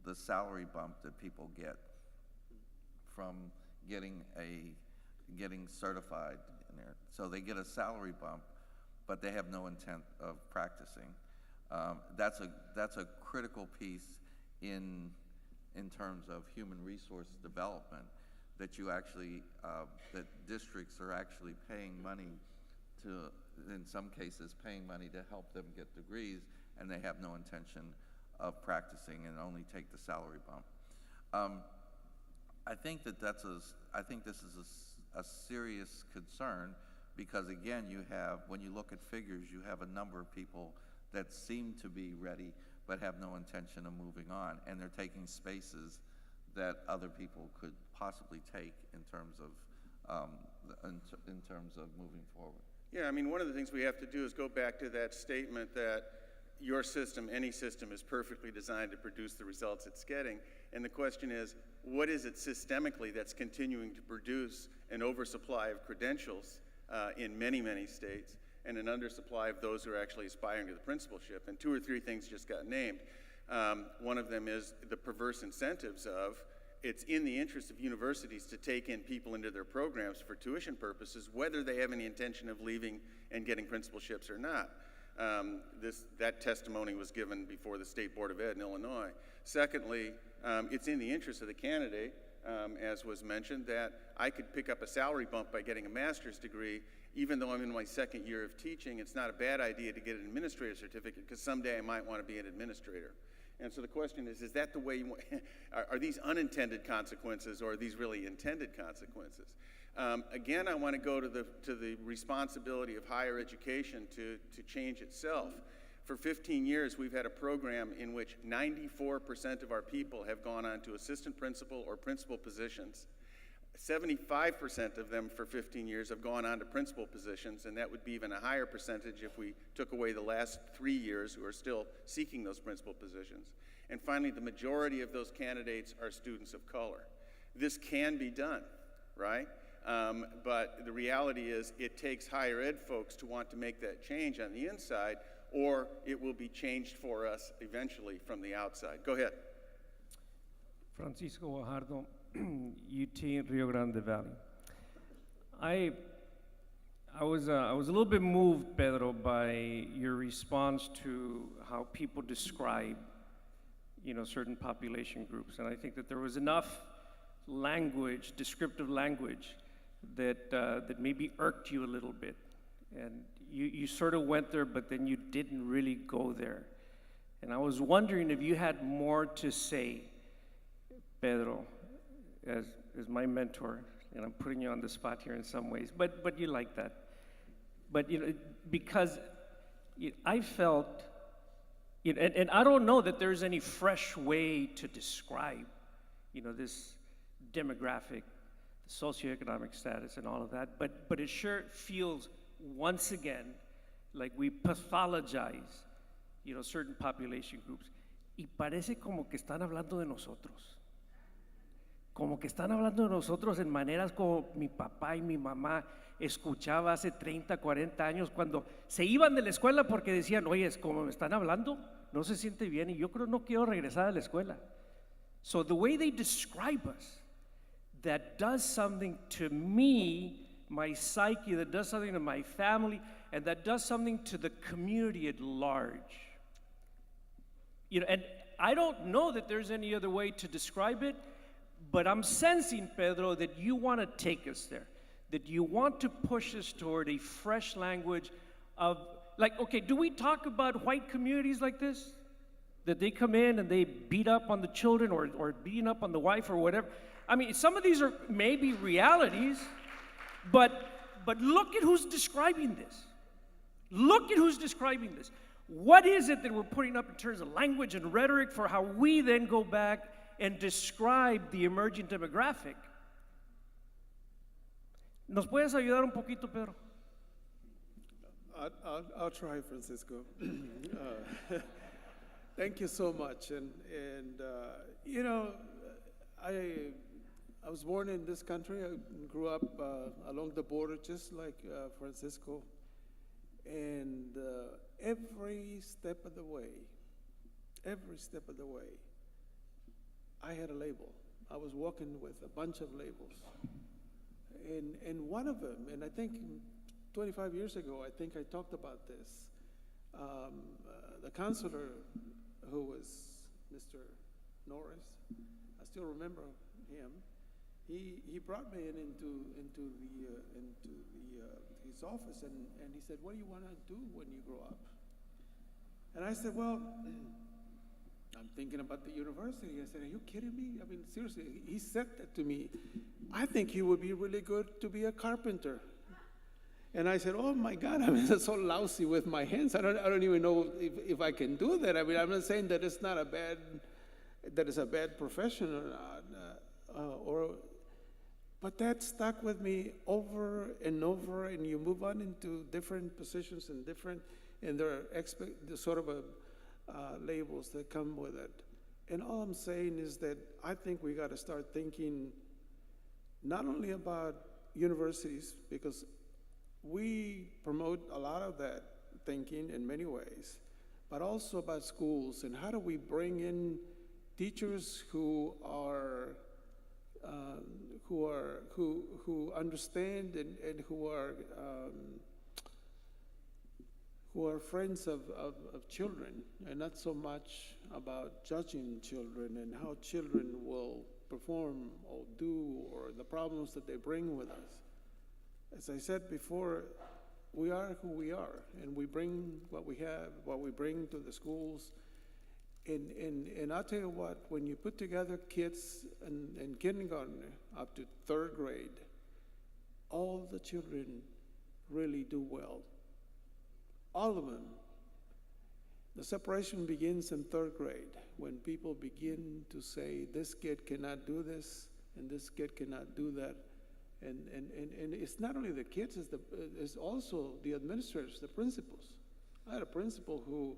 the salary bump that people get from getting certified in there. So they get a salary bump, but they have no intent of practicing. That's a critical piece in terms of human resource development, that you actually that districts are actually paying money to, in some cases, paying money to help them get degrees, and they have no intention of practicing and only take the salary bump. I think this is a serious concern, because again, when you look at figures, you have a number of people that seem to be ready but have no intention of moving on, and they're taking spaces that other people could possibly take in terms of moving forward. Yeah, I mean, one of the things we have to do is go back to that statement that your system, any system, is perfectly designed to produce the results it's getting. And the question is, what is it systemically that's continuing to produce an oversupply of credentials in many, many states, and an undersupply of those who are actually aspiring to the principalship? And 2 or 3 things just got named. One of them is the perverse incentives of, it's in the interest of universities to take in people into their programs for tuition purposes, whether they have any intention of leaving and getting principalships or not. That testimony was given before the State Board of Ed in Illinois. Secondly, it's in the interest of the candidate, as was mentioned, that I could pick up a salary bump by getting a master's degree. Even though I'm in my 2nd year of teaching, it's not a bad idea to get an administrator certificate, because someday I might want to be an administrator. And so the question is that the way you want, are these unintended consequences, or are these really intended consequences? Again, I want to go to the responsibility of higher education to change itself. For 15 years, we've had a program in which 94% of our people have gone on to assistant principal or principal positions. 75% of them for 15 years have gone on to principal positions, and that would be even a higher percentage if we took away the last 3 years who are still seeking those principal positions. And finally, the majority of those candidates are students of color. This can be done, right? But the reality is it takes higher ed folks to want to make that change on the inside, or it will be changed for us eventually from the outside. Go ahead. Francisco Guajardo, UT Rio Grande Valley. I was a little bit moved, Pedro, by your response to how people describe, certain population groups, and I think that there was enough language, descriptive language, that maybe irked you a little bit, and you sort of went there, but then you didn't really go there. And I was wondering if you had more to say, Pedro, as my mentor, and I'm putting you on the spot here in some ways, but you like that. But because I felt, and I don't know that there's any fresh way to describe, this demographic, socioeconomic status, and all of that. But it sure feels once again like we pathologize, certain population groups. Y parece como que están hablando de nosotros. Como que están hablando de nosotros en maneras como mi papá y mi mamá escuchaba hace 30, 40 años cuando se iban de la escuela porque decían, oye, es como me están hablando, no se siente bien y yo creo no quiero regresar a la escuela. So the way they describe us, that does something to me, my psyche, that does something to my family, and that does something to the community at large. And I don't know that there's any other way to describe it, but I'm sensing, Pedro, that you want to take us there, that you want to push us toward a fresh language of, like, okay, do we talk about white communities like this? That they come in and they beat up on the children or beating up on the wife or whatever? I mean, some of these are maybe realities, but look at who's describing this. Look at who's describing this. What is it that we're putting up in terms of language and rhetoric for how we then go back and describe the emerging demographic? ¿Nos puedes ayudar un poquito, Pedro? I I'll try, Francisco. Thank you so much. And you know, I was born in this country. I grew up along the border, just like Francisco. And every step of the way, I had a label. I was walking with a bunch of labels. And one of them, and I think 25 years ago, I think I talked about this. The counselor, who was Mr. Norris, I still remember him. He brought me into his office, and he said, "What do you want to do when you grow up?" And I said, "Well, I'm thinking about the university." I said, "Are you kidding me? I mean, seriously." He said that to me. "I think you would be really good to be a carpenter." And I said, "Oh my God, I mean, I'm so lousy with my hands. I don't even know if I can do that. I mean, I'm not saying that it's not a bad profession or not, but that stuck with me over and over. And you move on into different positions and there are sort of labels that come with it. And all I'm saying is that I think we got to start thinking not only about universities, because we promote a lot of that thinking in many ways, but also about schools, and how do we bring in teachers who understand and who are friends of children, and not so much about judging children and how children will perform or do, or the problems that they bring with us. As I said before, we are who we are, and we bring what we have, what we bring to the schools. And I'll tell you what, when you put together kids in kindergarten up to third grade, all the children really do well. All of them. The separation begins in third grade, when people begin to say, this kid cannot do this, and this kid cannot do that. And it's not only the kids, it's also the administrators, the principals. I had a principal who,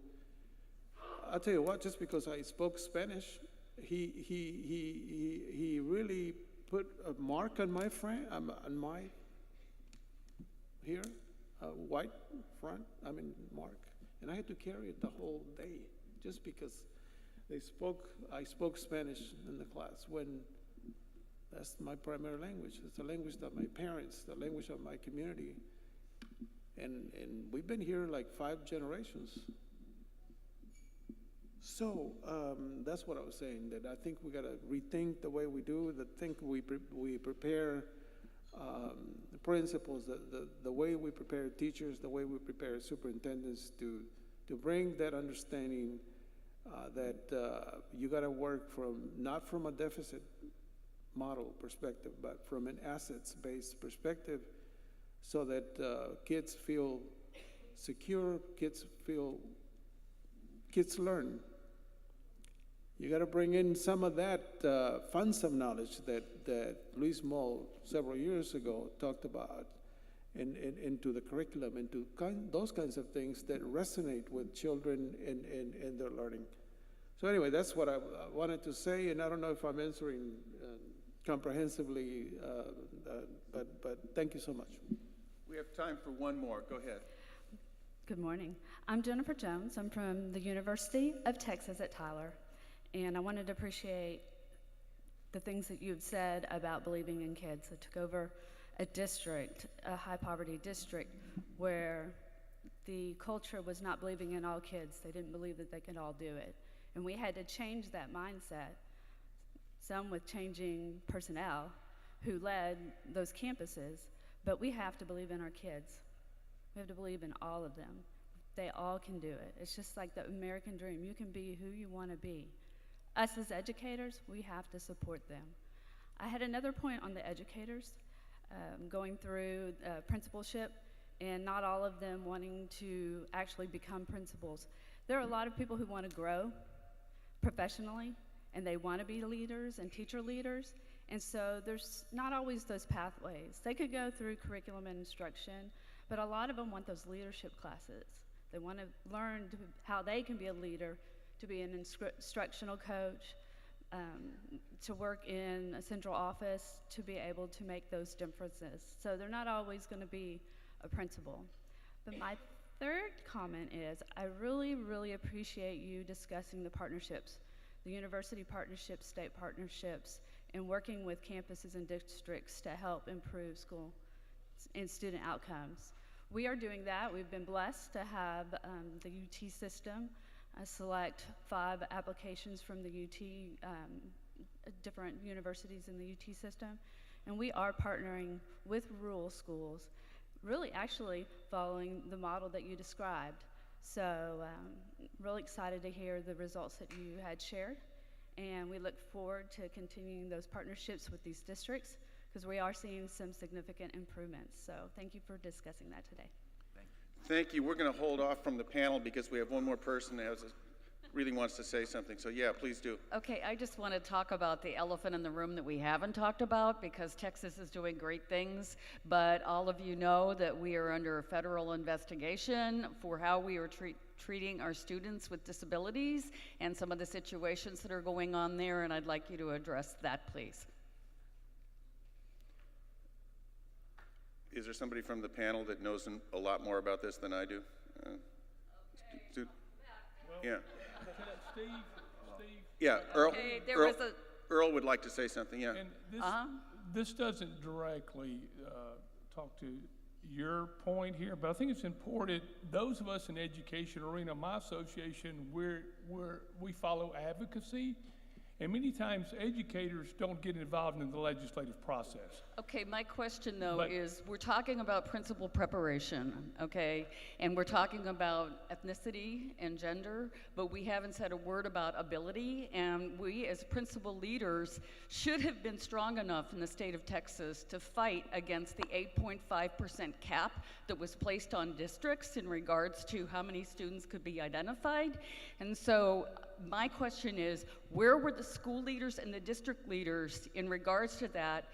I'll tell you what, just because I spoke Spanish, he really put a mark on my friend, on my here, a white mark, and I had to carry it the whole day, just because I spoke Spanish in the class, when that's my primary language. It's the language of my parents, the language of my community. And we've been here like 5 generations. So that's what I was saying, that I think we got to rethink the way we do, we prepare the principals, the way we prepare teachers, the way we prepare superintendents to bring that understanding that you got to work not from a deficit model perspective, but from an assets-based perspective, so that kids feel secure, kids learn. You got to bring in some of that funds of knowledge that Luis Moll several years ago talked about into the curriculum, into those kinds of things that resonate with children in their learning. So anyway, that's what I wanted to say, and I don't know if I'm answering comprehensively, but thank you so much. We have time for one more. Go ahead. Good morning. I'm Jennifer Jones. I'm from the University of Texas at Tyler, and I wanted to appreciate the things that you have said about believing in kids. I took over a district, a high-poverty district, where the culture was not believing in all kids. They didn't believe that they could all do it, and we had to change that mindset. Some with changing personnel who led those campuses, but we have to believe in our kids. We have to believe in all of them. They all can do it. It's just like the American dream. You can be who you want to be. Us as educators, we have to support them. I had another point on the educators, going through principalship, and not all of them wanting to actually become principals. There are a lot of people who want to grow professionally, and they want to be leaders and teacher leaders, and so there's not always those pathways. They could go through curriculum and instruction, but a lot of them want those leadership classes. They want to learn how they can be a leader, to be an instructional coach, to work in a central office, to be able to make those differences. So they're not always going to be a principal. But my third comment is, I really, really appreciate you discussing the partnerships, the university partnerships, state partnerships, and working with campuses and districts to help improve school and student outcomes. We are doing that. We've been blessed to have the UT system select 5 applications from the UT, different universities in the UT system, and we are partnering with rural schools, really actually following the model that you described. So really excited to hear the results that you had shared, and we look forward to continuing those partnerships with these districts, because we are seeing some significant improvements. So thank you for discussing that today. Thank you. We're going to hold off from the panel because we have one more person that really wants to say something. So yeah, please do. Okay, I just want to talk about the elephant in the room that we haven't talked about, because Texas is doing great things, but all of you know that we are under a federal investigation for how we are treating our students with disabilities and some of the situations that are going on there, and I'd like you to address that, please. Is there somebody from the panel that knows a lot more about this than I do? Yeah. Steve? Yeah, Earl. Okay, there was a... Earl would like to say something, yeah. And this doesn't directly talk to your point here, but I think it's important. Those of us in the education arena, my association, we follow advocacy, and many times educators don't get involved in the legislative process. Okay, my question though is, we're talking about principal preparation, okay? And we're talking about ethnicity and gender, but we haven't said a word about ability, and we as principal leaders should have been strong enough in the state of Texas to fight against the 8.5% cap that was placed on districts in regards to how many students could be identified. And so my question is, where were the school leaders and the district leaders in regards to that?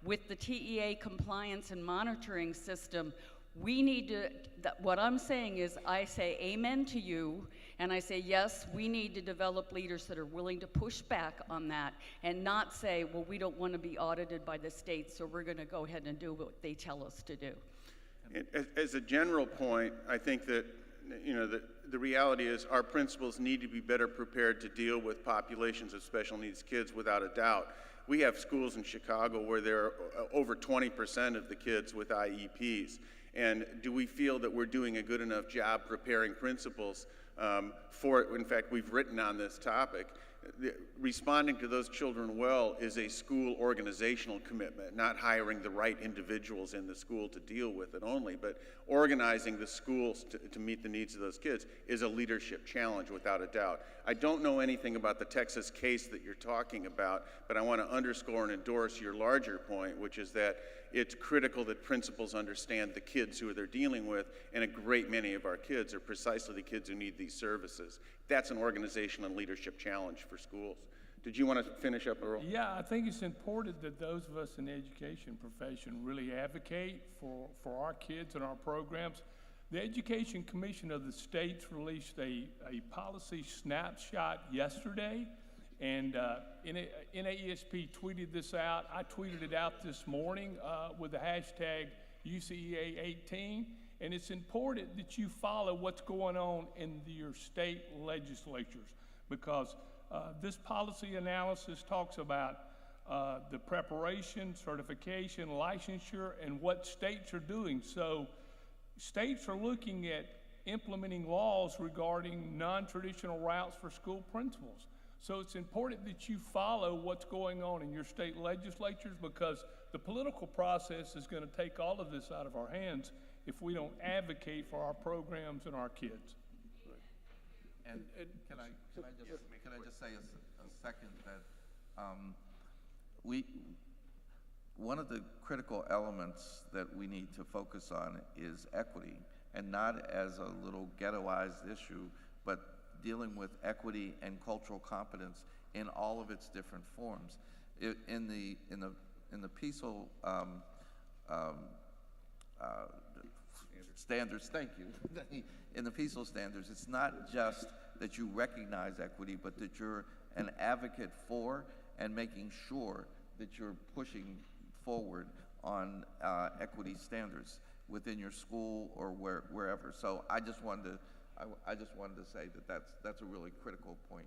With the TEA compliance and monitoring system, we need to, what I'm saying is, I say amen to you, and I say yes, we need to develop leaders that are willing to push back on that and not say, well, we don't want to be audited by the state, so we're going to go ahead and do what they tell us to do. As a general point, I think that the reality is our principals need to be better prepared to deal with populations of special needs kids, without a doubt. We have schools in Chicago where there are over 20% of the kids with IEPs. And do we feel that we're doing a good enough job preparing principals for it? In fact, we've written on this topic. Responding to those children well is a school organizational commitment, not hiring the right individuals in the school to deal with it only, but organizing the schools to meet the needs of those kids is a leadership challenge, without a doubt. I don't know anything about the Texas case that you're talking about, but I want to underscore and endorse your larger point, which is that it's critical that principals understand the kids who they're dealing with, and a great many of our kids are precisely the kids who need these services. That's an organizational and leadership challenge for schools. Did you want to finish up, Earl? Yeah, I think it's important that those of us in the education profession really advocate for our kids and our programs. The Education Commission of the states released a policy snapshot yesterday, and NAESP tweeted this out. I tweeted it out this morning with the hashtag UCEA18. And it's important that you follow what's going on in your state legislatures, because this policy analysis talks about the preparation, certification, licensure, and what states are doing. So states are looking at implementing laws regarding non-traditional routes for school principals. So it's important that you follow what's going on in your state legislatures, because the political process is going to take all of this out of our hands if we don't advocate for our programs and our kids. And can I just say a second that one of the critical elements that we need to focus on is equity, and not as a little ghettoized issue, but dealing with equity and cultural competence in all of its different forms. In the peaceful standards, thank you, in the PESEL standards, it's not just that you recognize equity, but that you're an advocate for and making sure that you're pushing forward on equity standards within your school or wherever. So I just wanted to say that that's a really critical point.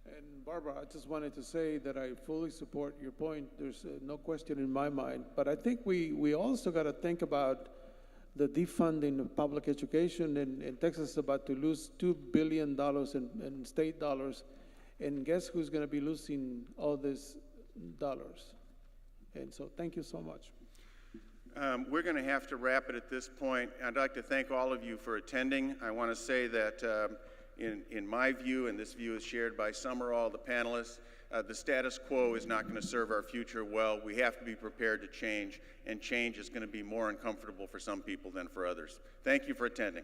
And Barbara, I just wanted to say that I fully support your point. There's no question in my mind. But I think we also got to think about the defunding of public education. And Texas is about to lose $2 billion in state dollars. And guess who's going to be losing all these dollars? And so thank you so much. We're going to have to wrap it at this point. I'd like to thank all of you for attending. I want to say that in my view, and this view is shared by some or all the panelists, the status quo is not going to serve our future well. We have to be prepared to change, and change is going to be more uncomfortable for some people than for others. Thank you for attending.